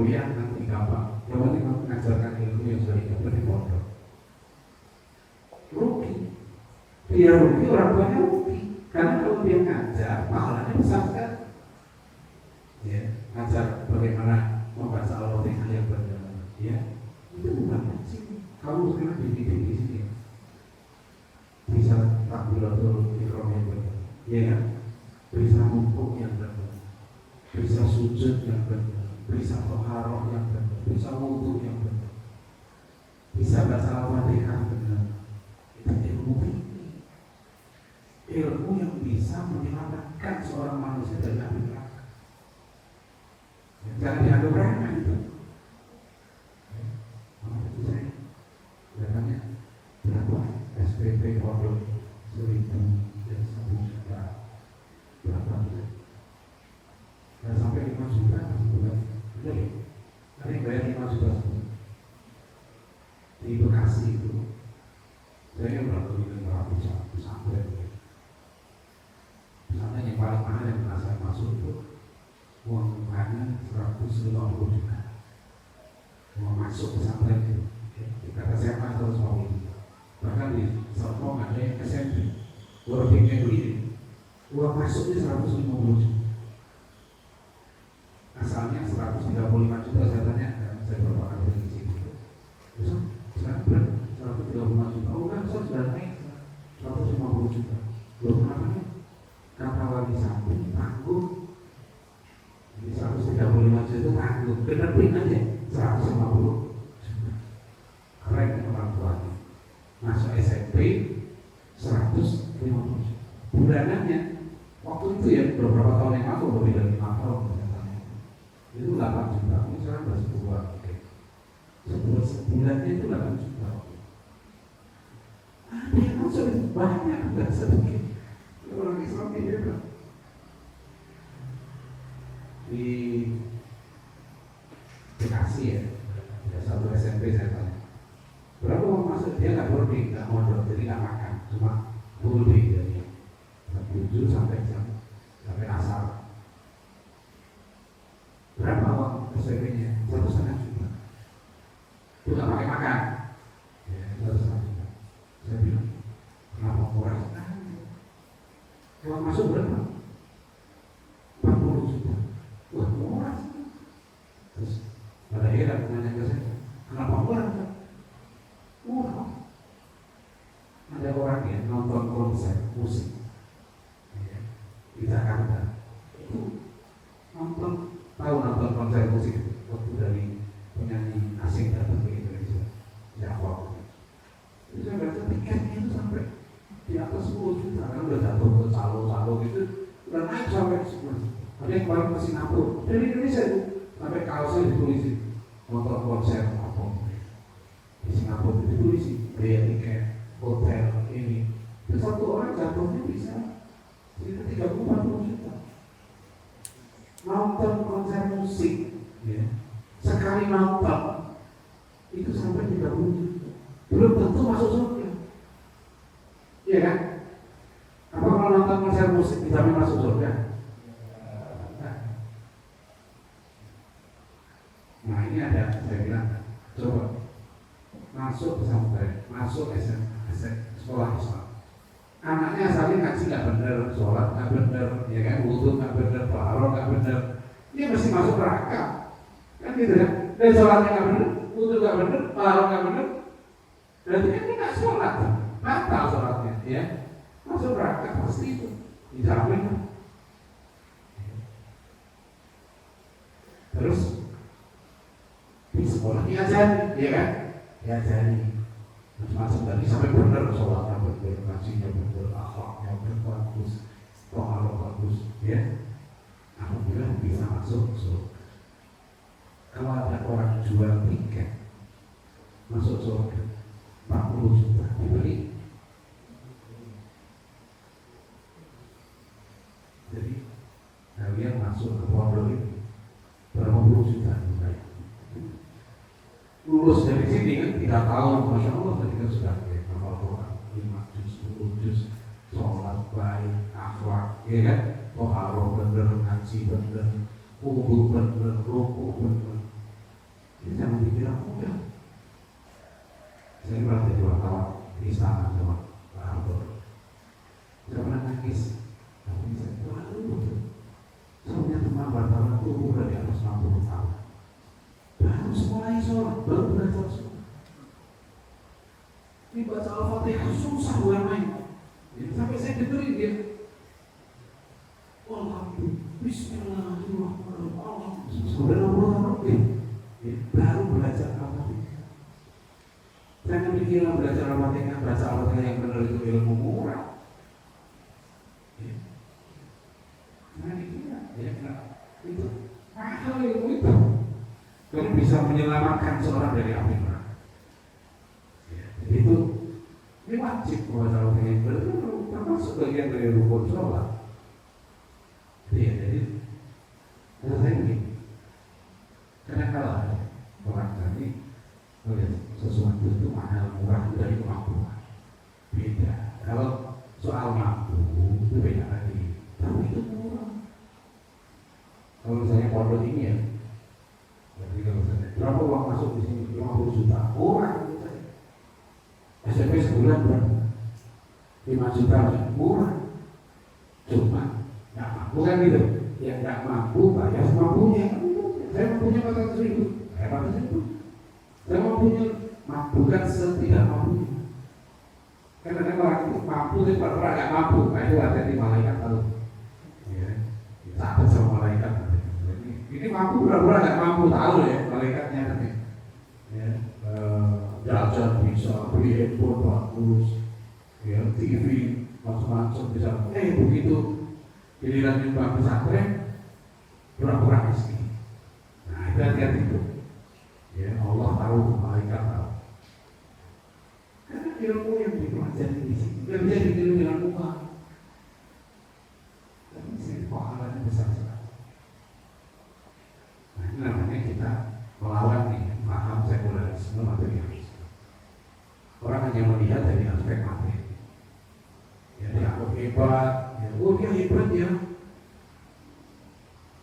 kuliah nanti gampang. Yang penting kamu mengajarkan ilmu yang sudah didapat di pondok. Rugi. Dia rugi, orang tuanya rugi. Karena kalau dia ngajar, pahalanya besar kan. Ya, ngajar bagaimana membaca Al-Fatihah yang benar. Ya, itu bukan sih. Kamu sekarang dididik di sini. Bisa takbiratul ihram yang benar. Ya kan? Bisa rukuk yang benar. Bisa sujud yang benar. Bisa toharoh yang benar, bisa wudhu yang benar, bisa baca Al-Fatihah benar. Itu ilmu ini, ilmu yang bisa menyelamatkan seorang manusia dari api neraka. Jangan dianggap remeh itu. Itu saya datangnya berapa SPP pondok 1.000 dan 1 juta berapa itu? Dan sampai 5 juta sebulan. Ada yang bayar 5 juta di Bekasi itu. Saya berapa kali sampai misalnya yang paling mahal yang pernah saya masuk itu uang hanya 150 juta. Uang masuk pesantren itu kata saya 150 juta. Bahkan di Serpong ada yang SMP boardingnya beli uang masuknya 150 juta. Asalnya 135 juta saya tanya, saya berapa kali di sini. Terus sekarang berapa? 135 juta. Oh kan saya sudah naik 150 juta. Belum namanya kata wali samping tanggung. Jadi 135 juta tanggung. Bener-bener aja 150 juta. Keren orang tuanya. Masuk SMP 150 juta. Bulanannya waktu itu ya beberapa tahun yang lalu lebih dari 5 tahun. Itu 8 juta, ini sekarang udah sebulan. Sebulannya itu 8 juta. Ada yang masuk itu banyak, bukan sedikit. Orang Islam ini hebat. Di Bekasi ya, ada satu SMP saya tanya, berapa uang masuk? Dia nggak boarding, nggak mondok, jadi nggak makan, cuma full day dari jam 7 sampai asar. Berapa uang SPP-nya? 1,5 juta. Itu nggak pakai makan. Ya, 1,5 juta. Saya bilang, kenapa murah sekali? Uang masuk berapa? 40 juta. Wah, murah sekali. Terus pada heran nanya ke saya, kenapa murah? Murah. Ada orang yang nonton konser musik di Jakarta. Itu nonton konser musik waktu dari penyanyi asing datang ke Indonesia, Jawa. Itu saya baca tiketnya itu sampai di atas 10 juta, kan udah jatuh ke calo gitu, udah naik sampai 10 juta. Ada yang kemarin ke Singapura dari Indonesia itu sampai kaosnya ditulisin nonton konser apa di Singapura itu ditulisin biaya tiket, hotel ini. Itu satu orang jatuhnya bisa sekitar 30-40 juta. Nonton konser musik, ya. Sekali nonton itu sampai 30 juta. Belum tentu masuk surga, iya kan? Apa kalau nonton konser musik dijamin masuk surga? Nah ini ada, saya bilang, coba masuk pesantren, masuk sekolah Islam. Anaknya asalnya ngaji nggak benar, sholat nggak benar, ya kan, wudhu nggak benar, taharah nggak benar, dia mesti masuk neraka, kan gitu ya. Dan sholatnya nggak benar, wudhu nggak benar, taharah nggak benar, berarti kan dia nggak sholat, batal sholatnya, ya, masuk neraka pasti itu, dijamin. Terus di sekolah diajari, ya kan, diajari. Macam tadi sampai benar sholatnya benar, ngajinya benar, akhlaknya benar, bagus, toharoh bagus, ya. Alhamdulillah bisa masuk surga. Kalau ada orang jual tiket masuk surga 40 juta dibeli. Jadi kalian masuk ke pondok ini berapa puluh juta dibayar. Lulus dari sini kan 3 tahun, masya Allah tadi kan sudah hafal Quran 5 juz, 10 juz, sholat baik, akhlak, ya kan, toharoh bener, ngaji bener, wudhu bener, rukuk bener, Jangan dikira mudah. Saya pernah jadi wartawan di istana sama Pak Harto. Saya pernah nangis. Tapi saya punya teman wartawan itu udah di atas 60 tahun. Baru mulai sholat, baru belajar sholat. Ini baca Al-Fatihah susah bukan main. Sampai saya dengerin dia. Alhamdulillah, Bismillahirrahmanirrahim. Sudah 60 tahun lebih. Baru belajar Al-Fatihah. Jangan dikira belajar Al-Fatihah, baca Al-Fatihah yang benar itu ilmu murah. Nah dikira, itu mahal ilmu itu. Kalau bisa menyelamatkan seorang dari api neraka. Jadi itu ini wajib membaca Al-Fatihah yang benar, termasuk bagian dari rukun sholat. Jadi saya begini. Kadang-kadang orang tadi melihat sesuatu itu mahal murah dari kemampuan. Beda. Kalau soal mampu itu beda lagi. Tapi itu murah. Kalau misalnya pondok ini ya, berarti kalau misalnya berapa uang masuk di sini 50 juta, murah. SMP sebulan berapa? 5 juta, murah. Cuma nggak mampu kan gitu. Yang nggak mampu bayar semampunya. Saya mampunya 400.000, 400.000. Saya mampu kan setidak mampunya. Karena orang itu mampu tapi pernah nggak mampu. Nah itu ada di malaikat tahu. Ya, takut sama malaikat. Ini mampu pura-pura nggak mampu tahu ya malaikatnya nanti. Ya, jajan bisa, beli handphone bagus, ya TV macam-macam bisa. Begitu giliran nyumbang pesantren pura-pura miskin. Nah itu hati-hati itu. Ya Allah tahu, malaikat tahu. Karena ilmu yang dipelajari di sini nggak bisa ditiru dengan uang. Tapi sini pahalanya besar sekali. Nah ini namanya kita melawan nih paham sekularisme materialisme. Orang hanya melihat dari aspek materi. Ya dia hebat, ya, dia hebat ya.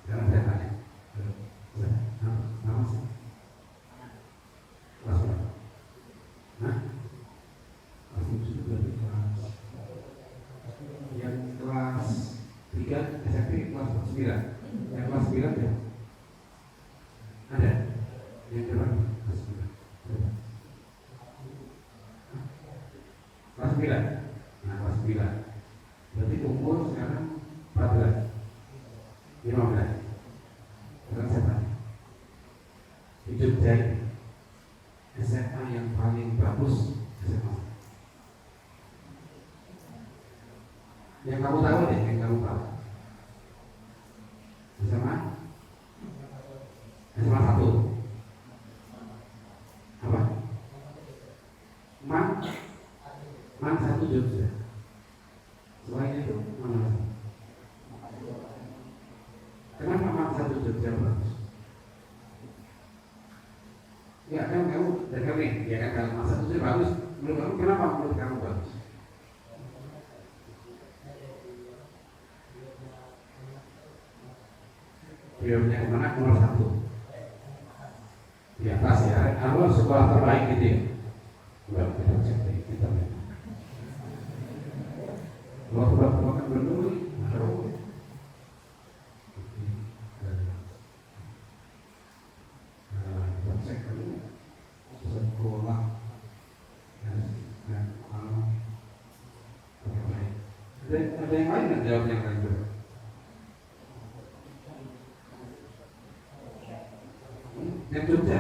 Sekarang saya tanya, nama sih? Kelas berapa? Nah, yang kelas 3 SMP kelas 9. Yang kelas 9 ya? Ada? Yang berapa? Kelas 9. Kelas 9. Nah, kelas 9. Berarti umur sekarang 14. 15. Sekarang saya tanya. Di Jogja SMA yang paling bagus SMA. Yang kamu tahu deh, yang kamu tahu. SMA? SMA 1. Apa? Man 1 Jogja. Selain itu mana lagi? Kenapa Man 1 Jogja bagus? Ya kan kamu dengar nih, ya kan kalau masa itu bagus. Menurut kamu kenapa menurut kamu bagus? Beliaunya kemana? Nomor 1 di atas ya. Apa sekolah terbaik gitu ya? Enggak, kita cek kita. Waktu kan berdua sekolah ada yang lain nggak jawab yang lain juga? Yang Jogja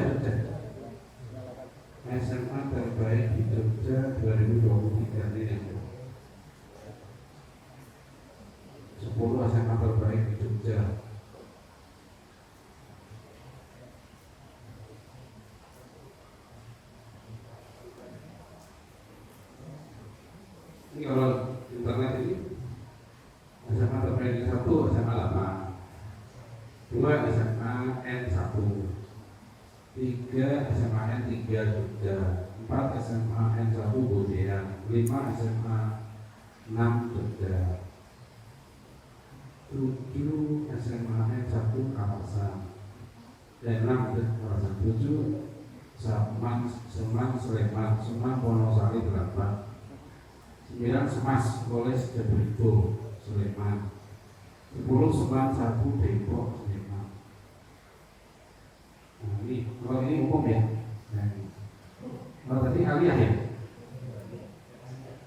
SMA terbaik di Jogja 2023 ini yang 10 SMA terbaik di Jogja. Ini kalau internet ini SMA terbaik di 1 SMA 8, 2 SMA N1, 3 SMA N3 Jogja, 4 SMA N1 Bodean, 5 SMA 6 Jogja, 7 SMA N1 Kawasan, dan 6 itu kawasan 7 Semang, Sleman, Semang, Wonosari 8 9 Semas, Polis, Jabarito, Sleman 10 Semang, 1 Depok, Sleman. Nah ini, kalau ini umum ya. Nah, kalau tadi aliyah ya.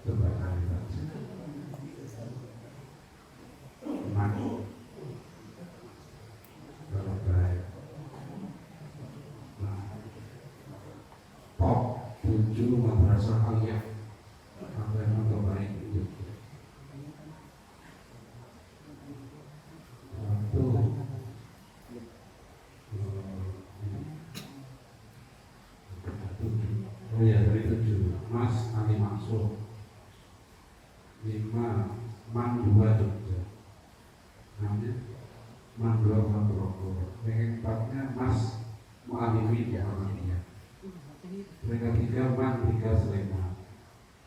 Coba kali baca. Semang. Kalau baik. Nah, top 7 madrasah aliyah. Apa yang terbaik itu? Oh ya, dari 7 Mas Ali Mansur 5 Man 2 Jogja 6-nya Man 2 Ponorogo. Yang 4-nya Mas Mu'alimi Muhammadiyah. Peringkat 3 Man 3 Sleman.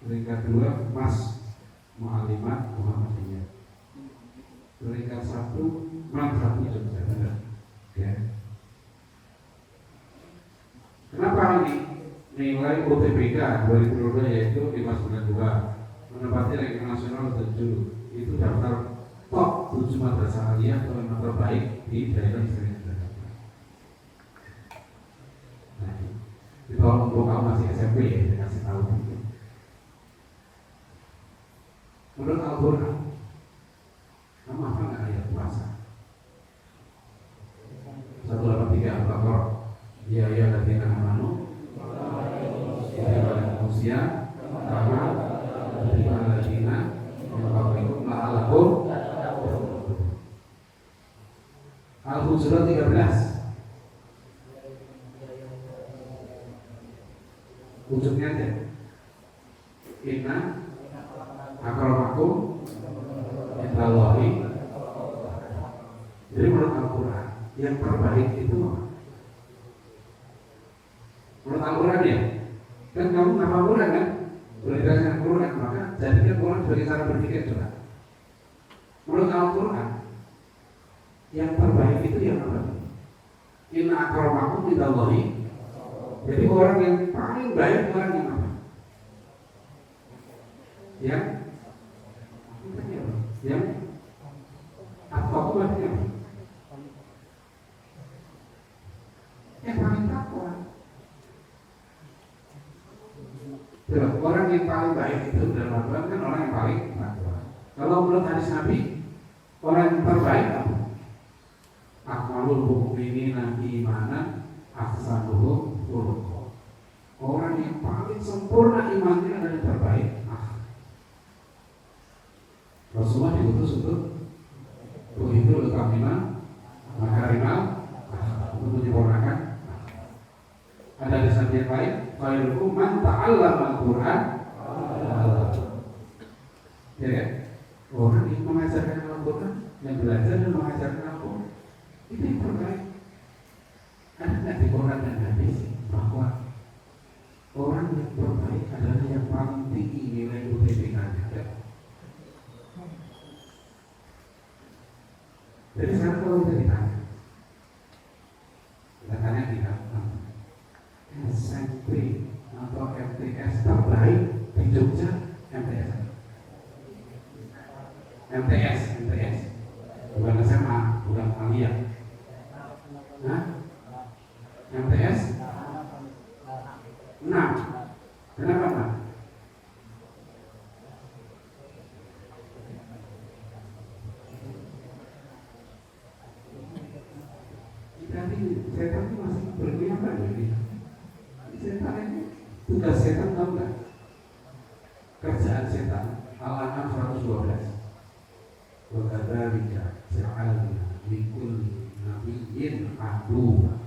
Peringkat 2 Mas Mu'alimat Muhammadiyah. Peringkat 1 Man 1 Jogja. Ya. Kenapa ini? Nilai UTBK 2022 yaitu 592 menempati ranking nasional 7. Itu daftar top 7 madrasah aliyah atau yang terbaik di daerah istimewa Yogyakarta. Nah, itu kalau untuk kamu masih SMP ya, saya kasih tahu. Menurut Al-Quran, kamu apa nggak ayat puasa? 183 Al-Baqarah. Ya ya ladina amanu manusia karena ketika ladina itu ma'alakum Al-Hujurat 13 ujungnya aja inna akramakum indallahi. Jadi menurut Al-Quran yang terbaik itu apa? Menurut Al-Quran ya, kan kamu ngapa Al-Quran kan? Berdasarkan Al-Quran, maka jadikan Al-Quran sebagai cara berpikir juga. Menurut Al-Quran, yang terbaik itu yang apa? Inna akramakum indallahi. Jadi orang yang paling baik orang yang apa? Yang atqakum artinya apa? Yang paling takwa. Orang yang paling baik itu dalam Al-Quran kan orang yang paling takwa. Kalau menurut hadis Nabi, orang yang terbaik apa? Akmalul mu'minina imanan ahsanuhum khuluqan. Orang yang paling sempurna imannya adalah yang terbaik. Rasulullah diutus untuk begitu kamina makarimal untuk menyempurnakan. Ada hadis Nabi yang lain, khairukum man ta'allama al-Qur'an. Ya kan? Orang yang mengajarkan Al-Quran, yang belajar dan mengajarkan Al-Quran, itu yang terbaik. Ada nggak di Quran dan hadis bahwa orang yang terbaik adalah yang paling tinggi nilai UTBK-nya? Jadi sekarang kalau kita ditanya, kita SMP atau MTS terbaik di Jogja, MTS, bukan SMA, bukan aliyah. Nah, MTS 6. Kenapa 6? Berarti setan itu masih berkelihatan ya. Setan ini tugas setan tahu nggak? Kerjaan setan Al-An'am 112. Wakadzalika ja'alna likulli nabiyyin aduwwan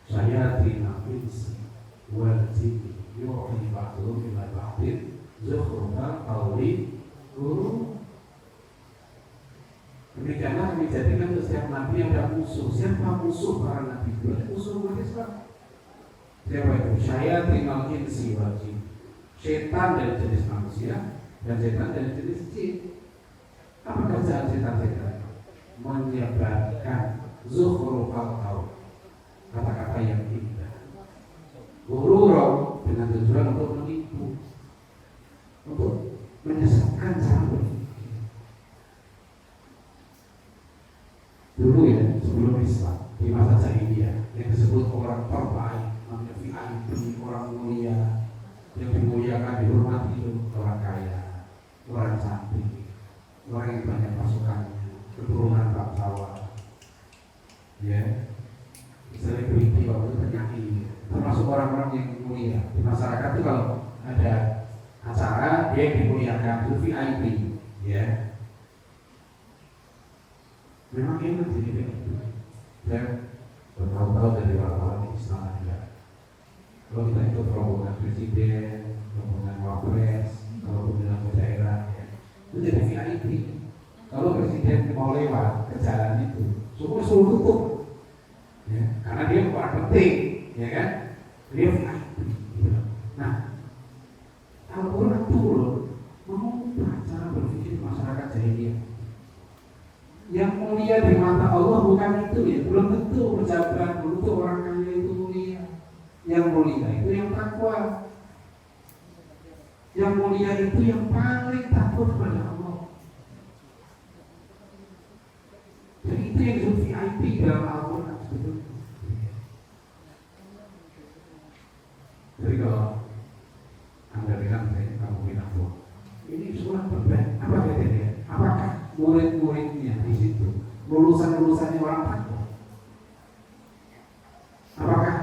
syayatina insi wal jinni yuhi ba'dhum ila ba'din zukhrufal qawli ghurur. Demikianlah kami jadikan untuk setiap nabi ada musuh. Siapa musuh para nabi itu? Musuh umat Islam. Siapa itu? Syayatinal insi wal jinni. Setan dari jenis manusia dan setan dari jenis jin. Apa kerjaan setan-setan? Menyebarkan zukhrufal qaul, bahasa yang indah. Guru dengan tujuan untuk menipu, untuk menyesatkan cara berpikir. Dulu ya, sebelum Islam, di masa jahiliyah yang disebut orang terbaik, namanya VIP, orang mulia, yang dimuliakan, dihormati itu orang kaya, orang cantik, orang yang banyak pasukannya, keturunan bangsawan, ya, selebriti waktu itu penyanyi, termasuk orang-orang yang mulia di masyarakat itu. Kalau ada acara dia dimuliakan, itu VIP, ya. Memang enak jadi begitu. Dan bertahun-tahun dari wartawan di istana negara. Kalau kita ikut rombongan presiden, rombongan wapres, kalau kunjungan ke daerah, ya, itu jadi VIP. Kalau presiden mau lewat ke jalan itu, semua suruh tutup, ya, karena dia orang penting, ya kan? Dia VIP. Nah, kalau orang turun mengubah cara berpikir masyarakat jahiliyah. Yang mulia di mata Allah bukan itu, ya, belum tentu pejabat, belum tentu orang kaya itu mulia. Yang mulia itu yang takwa. Yang mulia itu yang paling takut kepada Allah. Dan itu yang disebut VIP dalam Al-Quran sebetulnya. Jadi kalau Anda bilang, kamu bilang, ini surat berbeda, apa bedanya? Apakah murid-muridnya di situ lulusan-lulusannya orang takwa? Apakah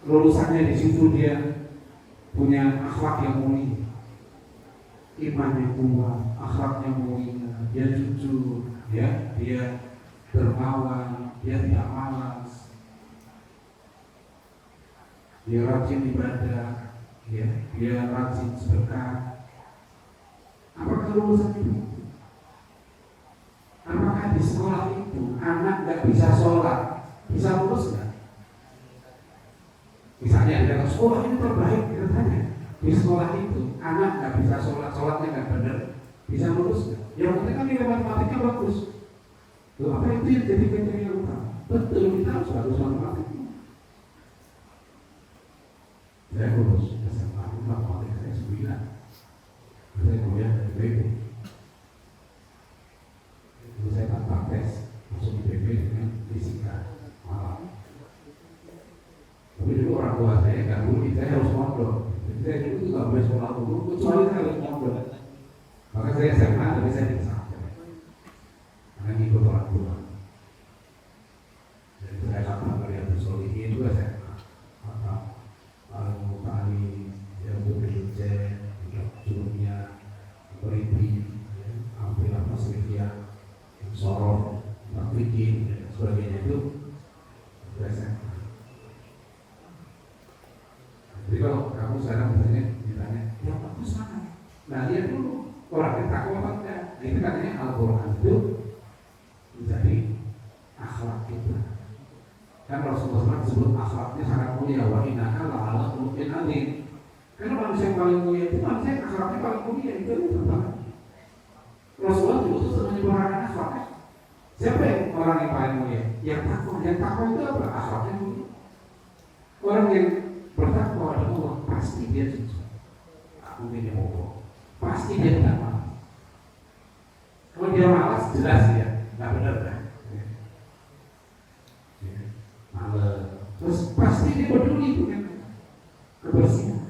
lulusannya di situ dia punya akhlak yang mulia, imannya kuat, akhlaknya mulia, dia jujur, ya, dia dermawan, dia tidak malas, dia rajin ibadah, ya, dia rajin sedekah? Apakah lulusan itu? Apakah di sekolah itu anak nggak bisa sholat, bisa lulus nggak? Misalnya ada sekolah ini terbaik, kita tanya, di sekolah itu anak nggak bisa sholat, sholatnya nggak benar, bisa lulus nggak? Yang penting kan nilai matematiknya bagus. Loh, apa itu yang jadi kriteria utama? Betul, kita harus bagus matematiknya. Saya lulus SMA, matematik saya 9. Saya kuliah dari BP. Itu saya tanpa tes masuk di BP dengan fisika malam. Tapi dulu orang tua saya nggak boleh, saya harus mondok. Jadi saya dulu itu nggak boleh sekolah dulu, kecuali saya harus mondok. Maka saya SMA, tapi saya tidak sampai karena ngikut orang tua. Jadi saya kata melihat Solihin itu saya kata lalu kali yang berbicara jurumnya beripi, ambil apa sedikit sorot, bikin, dan sebagainya itu biasa. Jadi kalau kamu sekarang misalnya ditanya, ya bagus mana? Nah lihat dulu orangnya takwa apa enggak? Nah itu katanya Al-Quran itu menjadi akhlak kita. Kan Rasulullah disebut akhlaknya sangat mulia, wa innaka la'ala khuluqin adzim. Karena manusia yang paling mulia itu manusia yang akhlaknya paling mulia, itu tentang Rasulullah diutus untuk menyempurnakan akhlak. Siapa yang orang yang paling mulia? Yang takwa. Yang takwa itu apa? Akhlaknya mulia. Orang yang bertakwa adalah Allah, pasti dia jujur. Aku ini Allah, pasti dia tidak malas. Kalau dia malas, jelas dia nggak benar kan? Malas. Terus pasti dia peduli dengan kebersihan.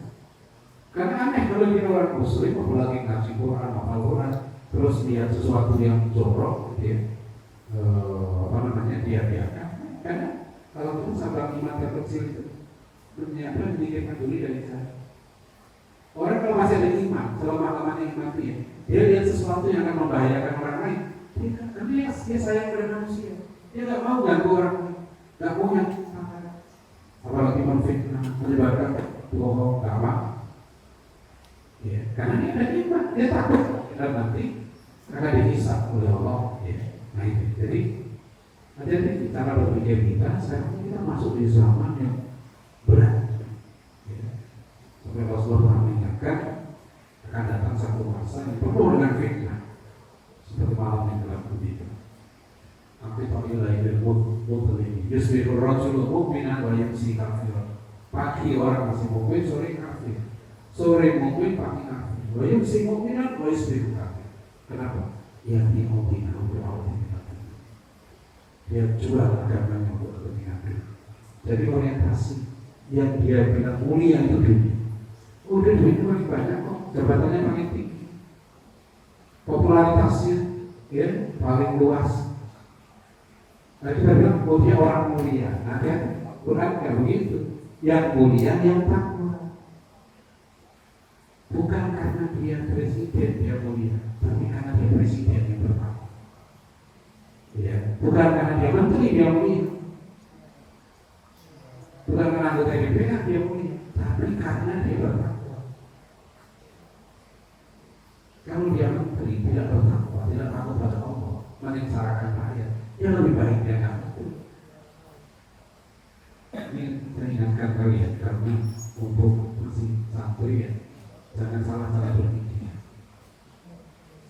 Karena aneh kalau kita orang muslim, apalagi ngaji Quran, hafal Quran, terus lihat sesuatu yang jorok, dia dia-diakan. Karena kalau itu sabang iman terkecil itu ternyata memikirkan dulu dari saya. Orang kalau masih ada iman, selama-lamanya iman itu ya, dia lihat sesuatu yang akan membahayakan orang lain, dia sayang pada manusia. Dia nggak mau ganggu orang lain, nggak mau yang apalagi menfitnah, menyebarkan bohong, nggak mau. Ya, karena dia ada iman, dia takut dan nanti karena dihisab oleh Allah. Ya. Nah itu, jadi hati-hati cara berpikir kita. Sekarang kita masuk di zaman yang berat. Ya. Sampai Rasulullah mengingatkan akan datang satu masa yang penuh dengan fitnah, seperti malam yang gelap gulita. Nanti apabila ini mutlim, Yusbihur rajulu mu'minan wa yumsi kafiran. Pagi orang masih mukmin, sore kafir. Sore mukmin, pagi kafir. Wa yumsi mu'minan wa yusbihu kafir. Kenapa? Ya di mu'minan untuk Allah. Dia jual agamanya untuk kepentingan dunia. Jadi orientasi yang dia bilang mulia itu dunia. Udah duit paling banyak kok, jabatannya paling tinggi, popularitasnya ya paling luas. Nah kita bilang dia orang mulia. Nah kan Quran nggak begitu. Yang mulia yang takwa. Bukan karena dia presiden dia mulia, tapi karena dia presiden yang bertakwa. Ya, bukan karena dia menteri dia mulia, bukan karena anggota DPR dia mulia, tapi karena dia bertakwa. Kalau dia menteri tidak bertakwa, tidak takut pada Allah, menyengsarakan rakyat, ya lebih baik dia nggak menteri. Ini saya ingatkan kalian karena untuk masih santri ya, jangan salah cara berpikir.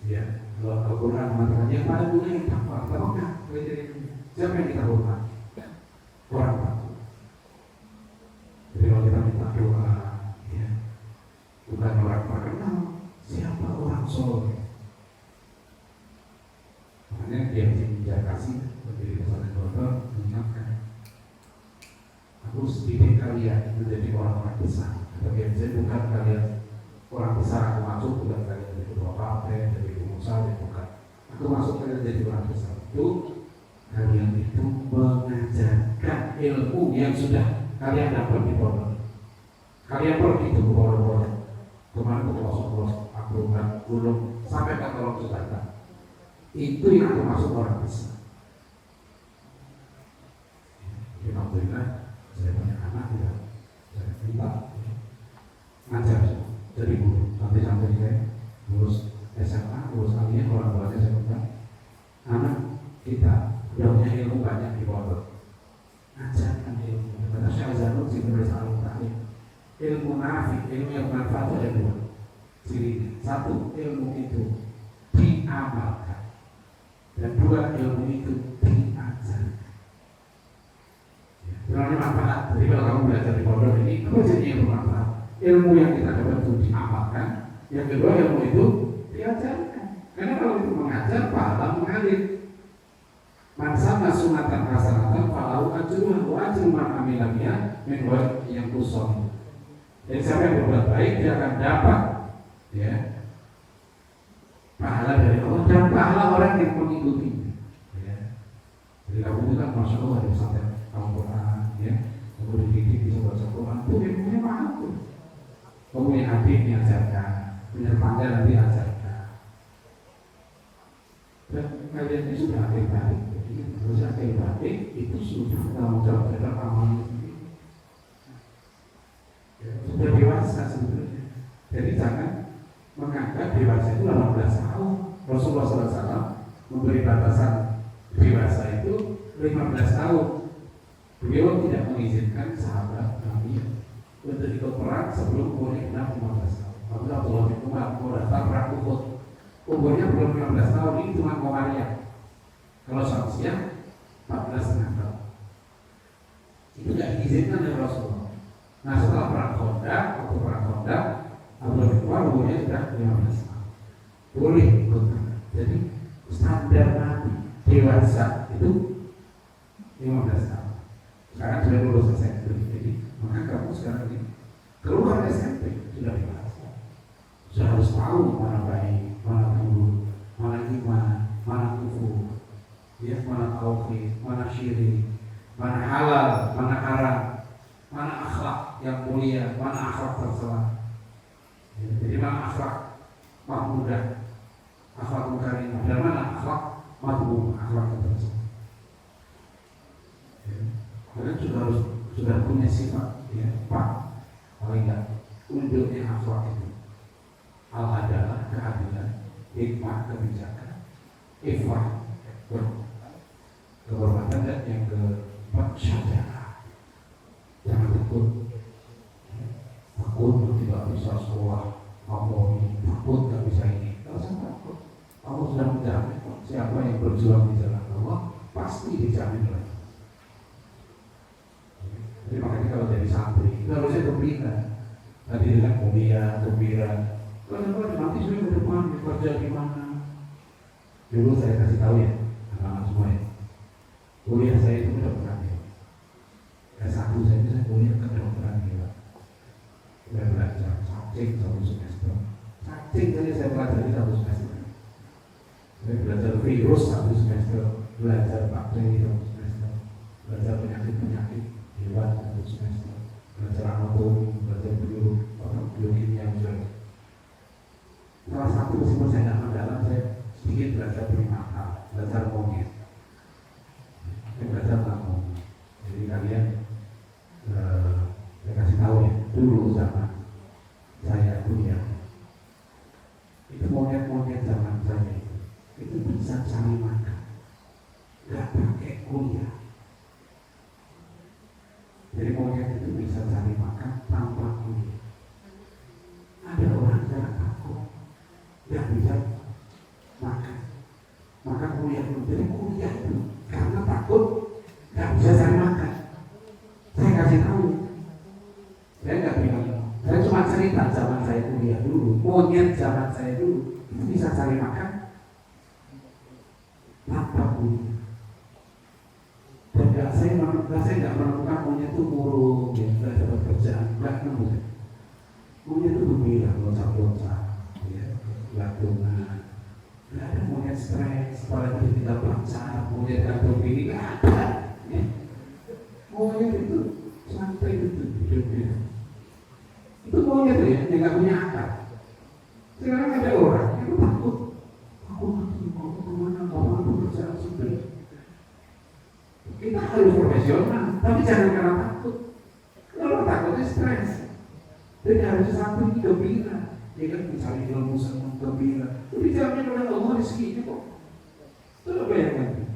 Ya, kalau Al-Quran mengatakan yang paling mulia yang takwa, tahu nggak? Siapa yang kita hormat? Orang takwa. Jadi kalau kita minta doa, ya, bukan orang terkenal, siapa orang soleh. Makanya dia menjaga kasih berdiri bersama dokter mengingatkan, aku didik kalian menjadi orang-orang besar. Atau saya bukan kalian orang besar aku masuk, bukan kalian jadi ketua partai, jadi pengusaha, bukan. Aku masuk kalian jadi orang besar. Itu kalian itu mengajarkan ilmu yang sudah kalian dapat di pondok. Kalian pergi ke pondok-pondok, kemana ke pelosok-pelosok, akrungan, gunung, sampai ke kolong jembatan. Itu yang aku masuk orang besar. Alhamdulillah, saya punya anak ya, saya minta ngajar jadi guru. Sampai saya lulus SMA, lulus akhirnya orang tuanya saya minta anak kita udah punya ilmu banyak di pondok, ajarkan ilmu. Kata Syekh Zanur di Universitas Al-Mu'talim, ilmu nafi, ilmu yang bermanfaat ada dua ciri. Satu, ilmu itu diamalkan, dan dua, ilmu itu diajarkan. Ilmu manfaat. Jadi kalau kamu belajar di pondok ini, apa jadi ilmu manfaat? Ilmu yang kita dapat itu diamalkan. Yang kedua, ilmu itu diajarkan. Karena kalau itu mengajar, pahala mengalir. Man sanna sunatan hasanatan falahu ajruha wa ajru man amila biha min ghairi yang kuson. Jadi siapa yang berbuat baik dia akan dapat ya pahala dari Allah dan pahala orang yang mengikuti. Ya. Jadi kamu itu kan masya Allah di pesantren kamu Quran, ya, kamu dididik bisa baca Quran, itu ilmunya mahal tuh. Kamu punya adik diajarkan, punya tetangga nanti ajarkan. Dan kalian ini sudah akhir-akhir. Terus akhir-akhir itu sudah tanggung jawab terhadap amalnya sendiri. Sudah dewasa sebenarnya. Jadi jangan menganggap dewasa itu 18 tahun. Rasulullah SAW memberi batasan dewasa itu 15 tahun. Beliau tidak mengizinkan sahabat Nabi untuk ikut perang sebelum umurnya 15 tahun. Apabila Abdullah bin Umar mau daftar perang Uhud, umurnya belum 15 tahun, ini cuma Komariah. Kalau Syamsiah 14,5 tahun. Itu tidak diizinkan oleh Rasulullah. Nah setelah perang Khandaq, waktu perang Khandaq, Abdullah bin Umar umurnya sudah 15 tahun. Boleh ikut. Jadi standar Nabi dewasa itu 15 tahun. Sekarang sudah lulus SMP. Jadi maka kamu sekarang ini keluar SMP sudah dewasa. Sudah harus tahu mana baik, mana buruk, mana iman, mana kufur, ya, mana tauhid, mana syirik, mana halal, mana haram, mana akhlak yang mulia, mana akhlak tercela. Ya, jadi mana akhlak mahmudah, akhlak karimah, dan mana akhlak madhum, akhlak tercela. Kalian sudah punya sifat, ya, Pak, paling enggak unjuknya akhlak itu. Al-adalah, keadilan, hikmah, kebijakan, ifah, kehormatan, dan yang keempat syaja'ah. Jangan takut tidak bisa sekolah, takut tidak bisa ini. Kalau saya takut, Allah sudah menjamin siapa yang berjuang di jalan Allah pasti dijamin lagi. kalau jadi santri itu harusnya gembira. Tadi dengan mulia, gembira. Kalau nanti sudah ke depan kerja di mana? Dulu saya kasih tahu ya, anak-anak semua ya. Kuliah saya itu kedokteran ya. S1 saya kuliah kedokteran ya. Saya belajar cacing 1 semester. Cacing saja saya pelajari 1 semester. Saya belajar virus 1 semester, belajar bakteri 1 semester, belajar penyakit-penyakit hewan 1 semester, belajar anatomi, belajar biokimia juga. Salah satu meskipun saya tidak mendalam, saya sedikit belajar primata, belajar monyet. Saya belajar tentang monyet. Jadi kalian saya kasih tahu ya, dulu zaman saya kuliah itu monyet-monyet zaman saya itu bisa cari makan, nggak pakai kuliah. Jadi monyet itu bisa cari makan tanpa kuliah. Ada orang yang takut, yang bisa makan, maka kuliah dulu. Jadi kuliah itu karena takut nggak bisa cari makan. Saya kasih tahu, saya nggak bilang, saya cuma cerita zaman saya kuliah dulu, monyet zaman saya dulu itu bisa cari makan tanpa kuliah. Dan saya nggak menemukan monyet itu murung, ya, nggak dapat kerjaan, nggak nemu. Monyet itu gembira, loncat-loncat, ya, latungan. Nggak ada monyet stres, apalagi tidak pelaksanaan, monyet gantung diri, nggak ada. Ya. Monyet itu santai itu hidup-hidup. Itu monyet ya, yang nggak punya akal. Sekarang ada orang yang takut, aku nanti mau kemana, mau bekerja sudah. Kita harus profesional, tapi jangan karena takut. Kalau takutnya stres. Jadi harus sampai ini gembira, dia kan mencari ilmu sama gembira. Itu dijamin oleh Allah rezekinya kok. Coba bayangkan,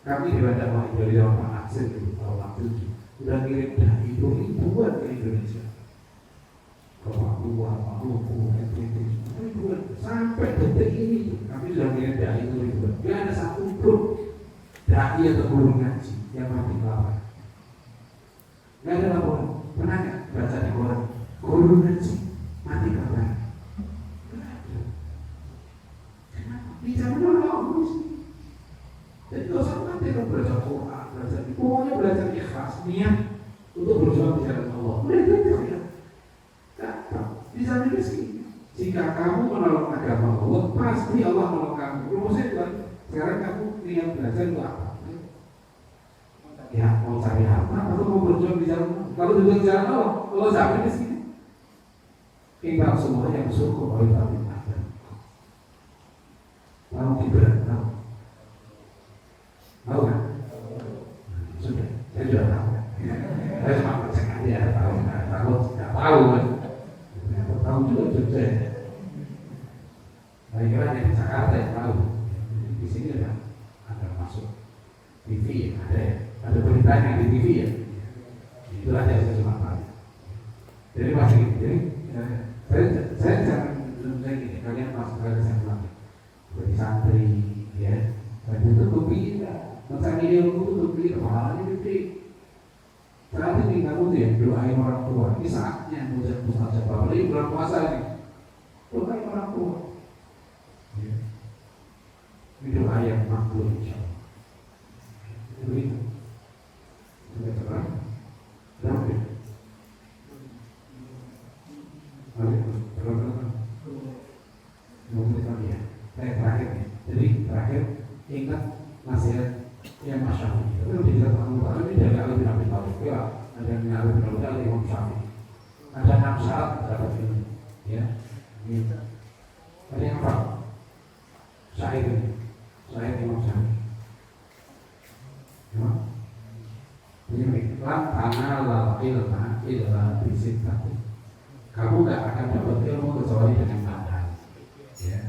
kami di dakwah dari Pak Aksel itu tahun 7 udah kirim dai ribuan ke Indonesia. Ke Papua, Maluku, NTT, ribuan. Sampai detik ini kami sudah kirim dai ribuan. Tidak ada satu grup dai atau guru ngaji yang mati kelaparan. Tidak ada laporan. Pernah nggak baca di koran guru ngaji mati kelaparan? Tidak ada. Kenapa? Di zaman Allah sih. Jadi kalau sama nanti kalau belajar Quran, belajar pokoknya belajar ikhlas, niat untuk berjuang di jalan Allah. Mereka tidak. Di zaman ini jika kamu menolong agama Allah, pasti Allah menolong kamu. Kalau saya bilang, sekarang kamu niat belajar itu apa? Ya mau cari harta atau mau berjuang di jalan Allah? Kalau berjuang di jalan Allah, Allah jamin di sini. Kita semua yang bersyukur oleh Nabi Muhammad. Tahu tidak? Tahu kan? Sudah, saya sudah tahu. Saya cuma percaya dia tahu, nggak tahu kan? Tahu juga Jogja. Saya kira yang di Jakarta yang tahu. Di sini ada masuk TV, ada beritanya di TV ya. Itu aja saya cuma tahu. Jadi masih jadi saya jangan saya gini, kalian masuk ke saya bilang seperti santri, ya. Dan itu gembira, mencari ilmu itu gembira, pahalanya gede. Saat ini kamu tuh ya doain orang tua. Ini saatnya mustajab. Apalagi bulan puasa ini, doain orang tua. Ya. Ini doa yang makbul insyaallah. Begitu. Sudah terang. Berapa? Ya. Saya terakhir nih. Jadi terakhir ingat nasihat yang Mas Syafi'i. Itu dikatakan Allah ini dari Ali bin Abi Thalib. Ya, ada yang Ali bin Abi Thalib, Imam Syafi'i. Ada 6 syarat dapat ini. Ya. Ini. Ada yang apa? Syair ini. Syair Imam Syafi'i. Ya. Ini lam tanala ilma illa bisittati. Kamu gak akan dapat ilmu kecuali dengan 6 hal. Ya.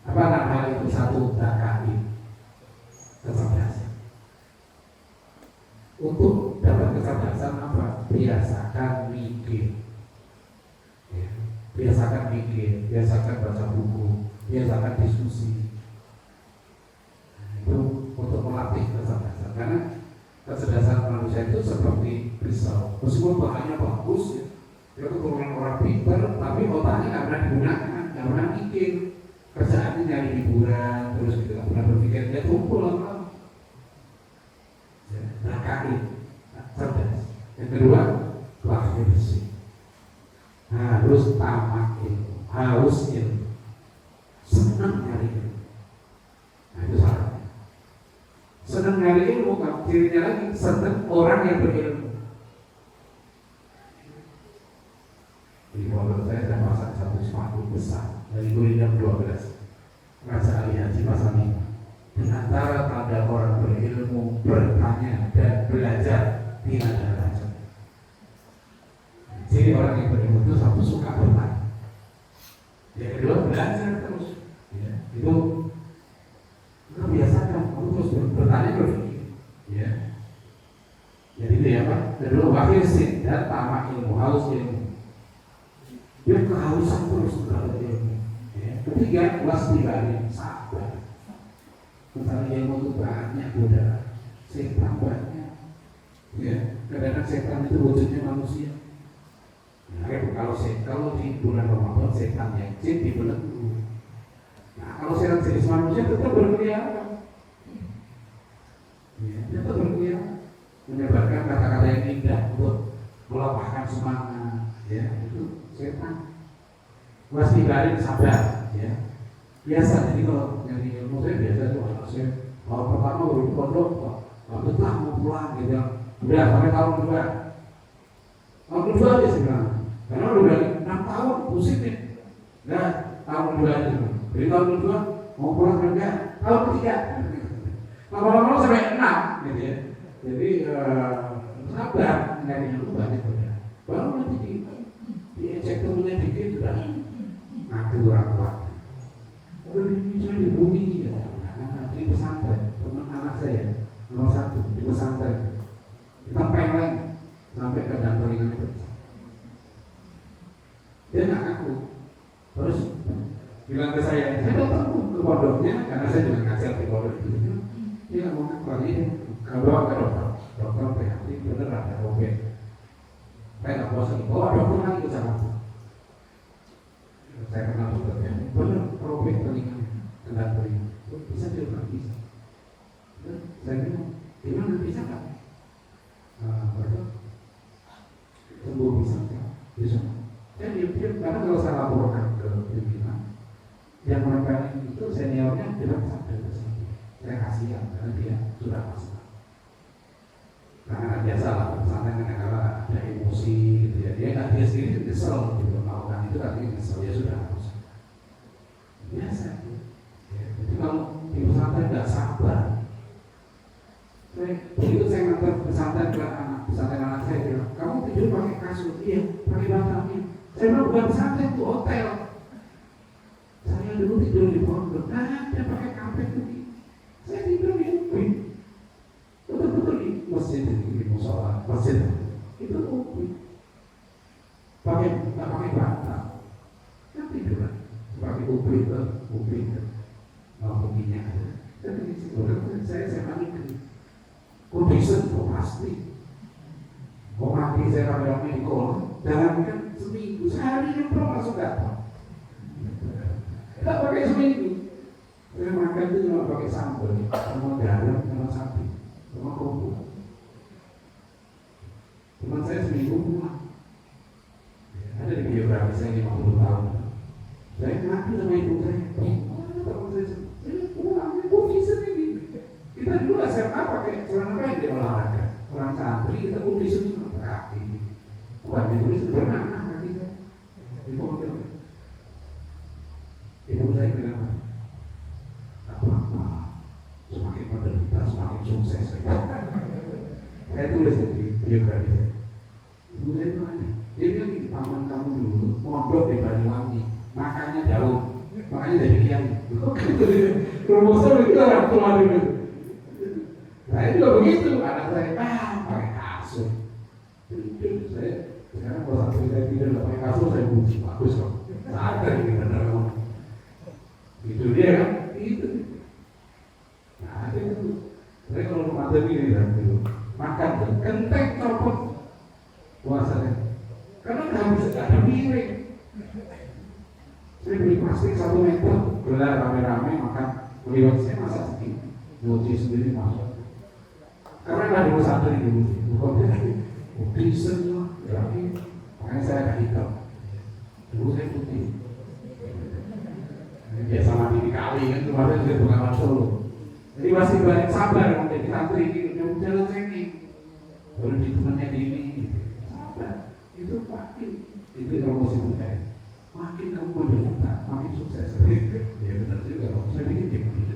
Apa 6 hal itu? 1, dakain, kecerdasan. Untuk dapat kecerdasan apa? Biasakan mikir. Ya. Biasakan mikir, biasakan baca buku, biasakan diskusi. Itu untuk melatih kecerdasan. Karena kecerdasan manusia itu seperti pisau, Meskipun bahannya bagus, ya, dia keturunan orang pintar, tapi otaknya nggak pernah digunakan, nggak pernah mikir. Kerjaannya nyari hiburan, terus gitu, nggak pernah berpikir. Dia tumpul lama-lama. Nakain, cerdas. Yang kedua, lahir bersih. Harus tamak ilmu, haus ilmu, senang nyari ilmu. Nah itu syaratnya. Senang nyari ilmu, kan cirinya lagi senang orang yang berilmu. Di pondok saya pasang satu sepatu besar dari Gurinam 12 Raja Ali Haji pasang ini. Di antara tanda orang berilmu, bertanya dan belajar tidak ada racun. Jadi orang yang berilmu itu satu suka bertanya. Yang kedua belajar terus. Ya, itu kebiasaan kamu terus bertanya berpikir. Ya. Jadi itu ya Pak. Kedua wakil sin dan tamak ilmu, haus ilmu. Dia kehausan terus belajar ilmu. Ya. Ketiga wasdibari, sabar. Misalnya ilmu itu banyak godaan, setan banyak. Ya, kadang-kadang setan itu wujudnya manusia. Nah, kalau di bulan Ramadan setan yang jin dibelenggu. Nah, kalau setan jenis manusia tetap berkeliaran. Ya, tetap berkeliaran, menyebarkan kata-kata yang indah untuk melapangkan semangat. Ya, itu setan. Wasdibari, sabar. Ya. Biasa, jadi kalau nyari ilmu saya biasa tuh anak saya kalau pertama baru pondok nggak betah mau pulang gitu, udah sampai tahun kedua aja sih bilang, karena udah 6 tahun pusing nih, nggak tahun kedua aja sih, jadi tahun kedua mau pulang enggak, tahun ketiga, lama-lama sampai 6 gitu ya, jadi sabar nyari ilmu banyak udah, baru nanti diejek temennya dikit udah ngaku orang tua. Ini di bumi ya, di pesantren, teman anak saya nomor 1 di pesantren, kita pengen sampai ke dantelingan itu, dia nggak ngaku, terus bilang ke saya datang ke pondoknya karena saya juga ngajar di pondok itu, dia nggak mau ngaku lagi, kalau ke dokter prihatin bener ada COVID, saya nggak puasa, bawa dokter lagi ke Jakarta. Saya kenal dokternya, benar robek telinganya, kena telinga, bisa tidak bisa. Saya bilang, gimana bisa nggak? Sembuh bisa nggak? Bisa. Jadi dia karena kalau saya laporkan ke pimpinan, yang menempelin itu seniornya tidak sadar tersebut. Saya kasihan karena dia sudah pasrah. Karena biasa lah pesantren kadang-kadang ada emosi gitu ya, dia sendiri kesel gitu melakukan itu artinya kesel, ya sudah harus biasa ya. Jadi kalau di pesantren nggak sabar, begitu saya ngantar pesantren ke pesantren anak saya bilang, kamu tidur pakai kasur, iya pakai bantalnya. Saya bilang bukan pesantren itu hotel, saya dulu tidur di pondok, ada pakai karpet begini, saya tidur di upin. Betul-betul di masjid, di musola, masjid itu upin, nggak pakai bantal, kan tiduran, pakai upin minyak. Jadi saya panik, kondisi itu pasti. Kok mati saya ramai-ramai di kolong, jangan kan seminggu, sehari yang belum masuk apa? Tidak pakai seminggu. Saya makan itu cuma pakai sambal, sama garam, sama sapi. Sama kerupuk. Teman saya seminggu pulang. Ada di biografi saya 50 tahun. Saya ngaku sama ibu saya. Teman saya pulang, bisa ini. Kita dulu SMA pakai celana pendek olahraga. Orang santri kita kondisi cuma kaki. Bukan itu berenang kaki saya. Ibu saya bilang, apa? Semakin menderita, semakin sukses. Saya tulis di biografi saya. Ibu saya bilang, dia bilang di paman kamu dulu mondok di Banyuwangi, makannya daun, makanya jadi kiai. Rumusnya begitu orang tua dulu. Saya juga begitu, anak saya pakai kasur. Saya sekarang kalau satu saya tidur pakai kasur saya puji, bagus kok. Sadar ini benar kamu. Itu dia kan, itu. Nah itu. Saya kalau Ramadan ini kan dulu makan kenteng copot puasanya. Karena nggak bisa, nggak ada piring. Saya beli plastik 1 meter, gelar rame-rame makan. Liwat saya masak sendiri, nyuci sendiri masak. Karena nggak dulu santri dulu, bukan putih semua, berarti makanya saya agak hitam. Dulu saya putih. Biasa mandi di kali kan, kemarin juga Bengawan Solo. Jadi masih banyak sabar menjadi santri ini, jalan ini. Baru ditemennya di ini, sabar. Itu makin, itu promosi budaya. Makin kamu menderita, makin sukses. Ya benar juga, saya bikin tim gitu.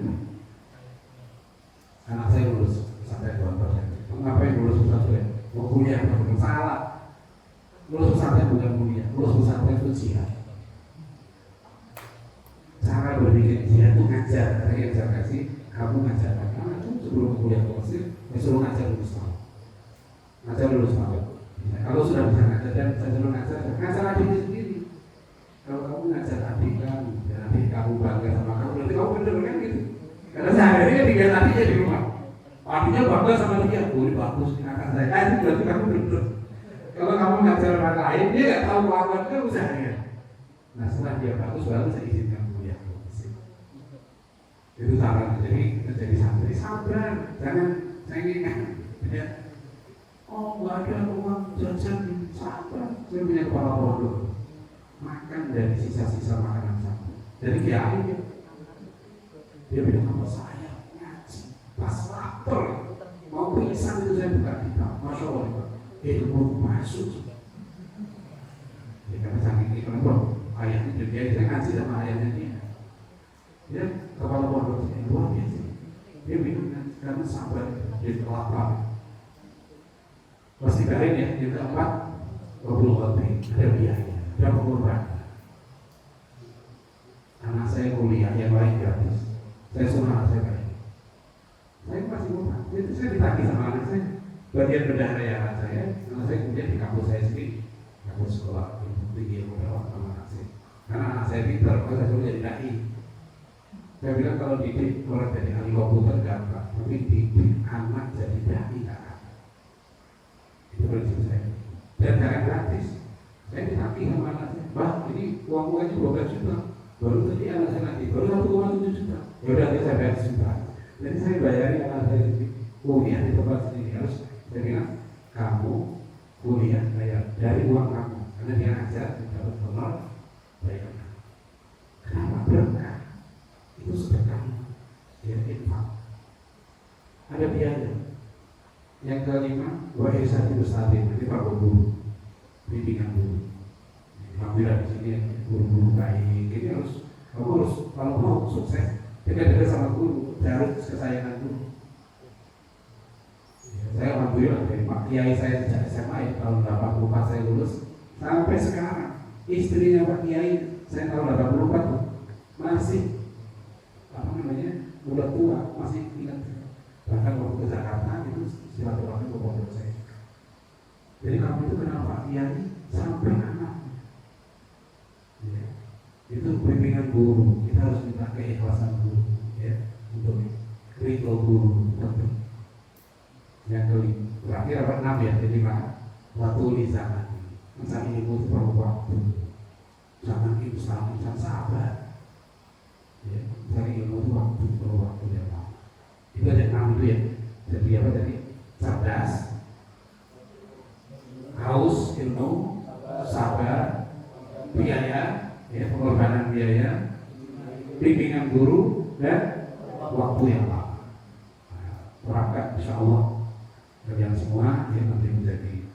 Anak saya lulus sampai 2%. Ngapain lulus pesantren? Mau kuliah, salah. Lulus pesantren bukan kuliah, lulus pesantren itu jihad. Cara berpikir jihad itu ngajar, karena yang saya kasih kamu ngajar anak itu sebelum kuliah ke Mesir, suruh ngajar lulus tahun. Ngajar lulus tahun. Kalau sudah bisa ngajar dan saya suruh ngajar adiknya sendiri. Kalau kamu ngajar adik kamu, dan adik kamu bangga sama kamu, berarti kamu bener kan gitu. Karena sehari-hari tinggal adiknya di rumah. Adiknya bangga sama dia, boleh bagus anak saya. Itu berarti kamu bener. Kalau kamu ngajar orang lain, dia nggak tahu kelakuan kamu sehari-hari. Nah setelah dia bagus, baru saya izinkan kuliah. Itu caranya. Jadi santri sabar, jangan cengengan. Ya. Oh nggak ada uang jajan, sabar. Saya punya kepala pondok. Makan dari sisa-sisa makanan santri. Jadi kiai dia bilang sama saya ngaji pas lapar mau pingsan itu saya buka kitab, masya Allah ilmu masuk. Ya karena saking kenapa ayahnya dia ngaji sama ayahnya dia kepala pondok luar biasa. Dia bilang karena sabar dia lapar. Masih kalian ya yang keempat ada biaya. Dia pengorbanan. Anak saya kuliah yang lain gratis. Saya suruh anak saya kayak saya masih ngomong. Itu saya ditagih sama anak saya. Bagian bendahara ya anak saya kemudian di kampus saya sendiri, kampus sekolah tinggi yang berawak sama anak saya. Karena anak saya pintar, saya suruh jadi dai. Saya bilang kalau didik orang jadi ahli komputer gampang, tapi didik anak jadi dai kan. Itu prinsip saya. Dan jangan gratis. Saya ditagih sama anak saya, bah ini uang aja 12 juta, baru tadi anak saya nanti baru 1,7 juta. Ya udah saya bayar juta. Jadi saya bayari anak saya kuliah di tempat sendiri harus saya bilang kamu kuliah bayar dari uang kamu karena dia ngajar dapat honor bayar. Kenapa berkah? Itu sedekah, ya infak. Ada biaya. Yang kelima, wa ihsani ustadzin, nanti Pak Guru bimbingan guru. Alhamdulillah di sini guru-guru baik. Ini kamu harus kalau mau sukses dekat sama guru, harus kesayangan guru. Ya, saya alhamdulillah dari Pak Kiai saya sejak SMA ya, tahun 84 saya lulus sampai sekarang. Istrinya Pak Kiai saya tahun 84 masih udah tua, masih ingat. Bahkan waktu ke Jakarta itu silaturahmi ke pondok saya. Jadi kamu itu kenal Pak Kiai sampai anak. Ya. Itu bimbingan guru, kita harus minta keikhlasan guru, ya, untuk ridho guru. Yang kelima, terakhir apa 6 ya, jadi waktu di zaman. Masa ini itu perlu waktu. Zaman itu sangat sabar. Ya, cari ilmu itu waktu, perlu waktu yang lama. Itu ada 6 itu ya. Jadi apa tadi? Cerdas, haus ilmu, sabar, biaya, ya, pengorbanan biaya, bimbingan guru, dan waktu yang lama. Berangkat insya Allah kalian semua yang nanti menjadi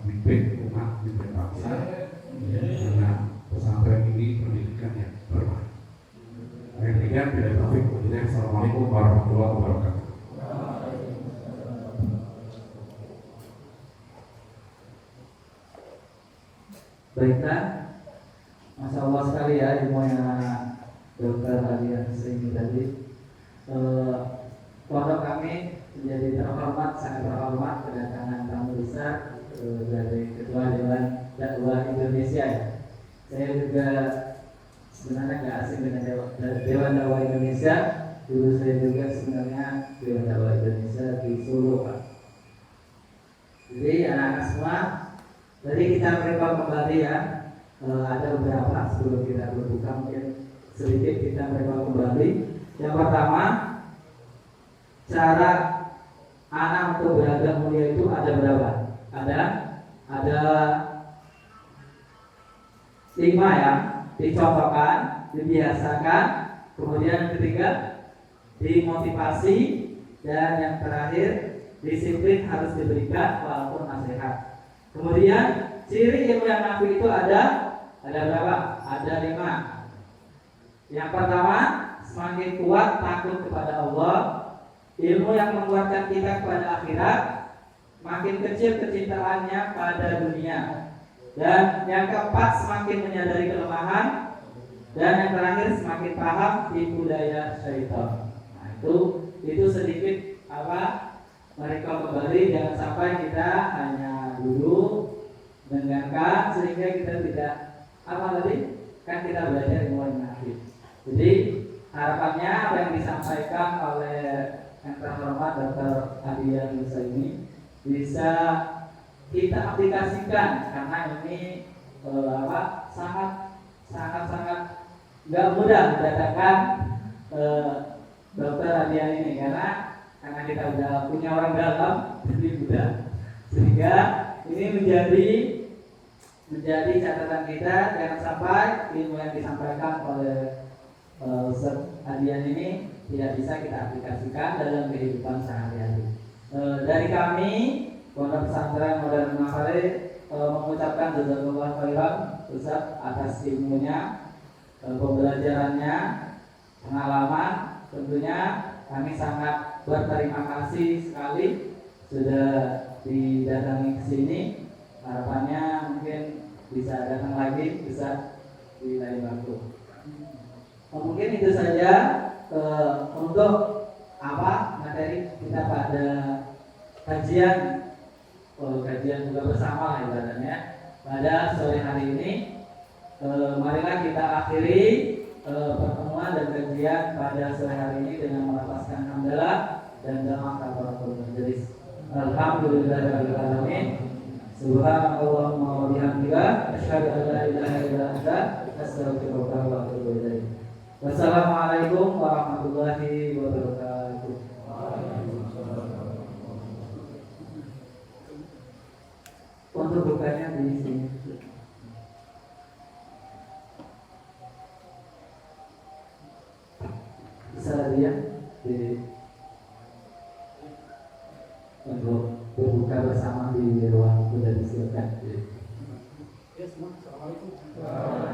pemimpin umat, pemimpin bangsa, ya, dengan pesantren ini pendidikan yang berbaik. Demikian bila taufik walhidayah. Assalamualaikum warahmatullahi wabarakatuh. Baiklah, Masya Allah sekali ya ilmunya Dr. Hadian Sri tadi. Pondok kami menjadi terhormat, sangat terhormat kedatangan tamu besar dari Ketua Dewan Dakwah Indonesia. Saya juga sebenarnya nggak asing dengan Dewan Dakwah Indonesia. Dulu saya juga sebenarnya Dewan Dakwah Indonesia di Solo, Pak. Jadi anak-anak semua kembali ya. Ada beberapa sebelum kita berbuka mungkin sedikit kita mereka kembali. Yang pertama, cara anak untuk belajar mulia itu ada berapa? Ada 5 ya. Dicontohkan, dibiasakan, kemudian yang ketiga dimotivasi, dan yang terakhir disiplin harus diberikan walaupun nasihat. Kemudian ciri ilmu yang nafi itu ada berapa? Ada 5. Yang pertama, semakin kuat takut kepada Allah, ilmu yang menguatkan kita kepada akhirat, makin kecil kecintaannya pada dunia, dan yang keempat semakin menyadari kelemahan, dan yang terakhir semakin paham tipu daya syaitan. Nah, itu sedikit mereka kembali. Jangan sampai kita hanya duduk mendengarkan sehingga kita tidak kan kita belajar ilmu yang nafi. Jadi harapannya apa yang disampaikan oleh yang terhormat Dr. Adian Musa ini bisa kita aplikasikan, karena ini sangat nggak mudah mendatangkan Dr. Adian ini, karena kita udah punya orang dalam, jadi mudah. Sehingga ini menjadi catatan kita, jangan sampai ilmu yang disampaikan oleh Ustaz Adian ini tidak bisa kita aplikasikan dalam kehidupan sehari-hari. Dari kami Pondok Pesantren Modern Mafare mengucapkan jazakallahu khairan Ustaz atas ilmunya, pembelajarannya, pengalaman. Tentunya kami sangat berterima kasih sekali sudah didatangi ke sini. Harapannya mungkin bisa datang lagi Ustaz di lain waktu. Mungkin itu saja untuk materi kita pada kajian juga bersama lah ibaratnya pada sore hari ini. Marilah kita akhiri pertemuan dan kajian pada sore hari ini dengan melafazkan hamdalah dan doa kafaratul majelis. Alhamdulillahirabbil alamin. Subhanallahumma wa bihamdika asyhadu an la ilaha illa anta astaghfiruka wa atubu ilaik. Wassalamualaikum warahmatullahi wabarakatuh. Untuk bukanya di sini. Bisa dia untuk berbuka bersama di ruang sudah disiapkan. Assalamualaikum.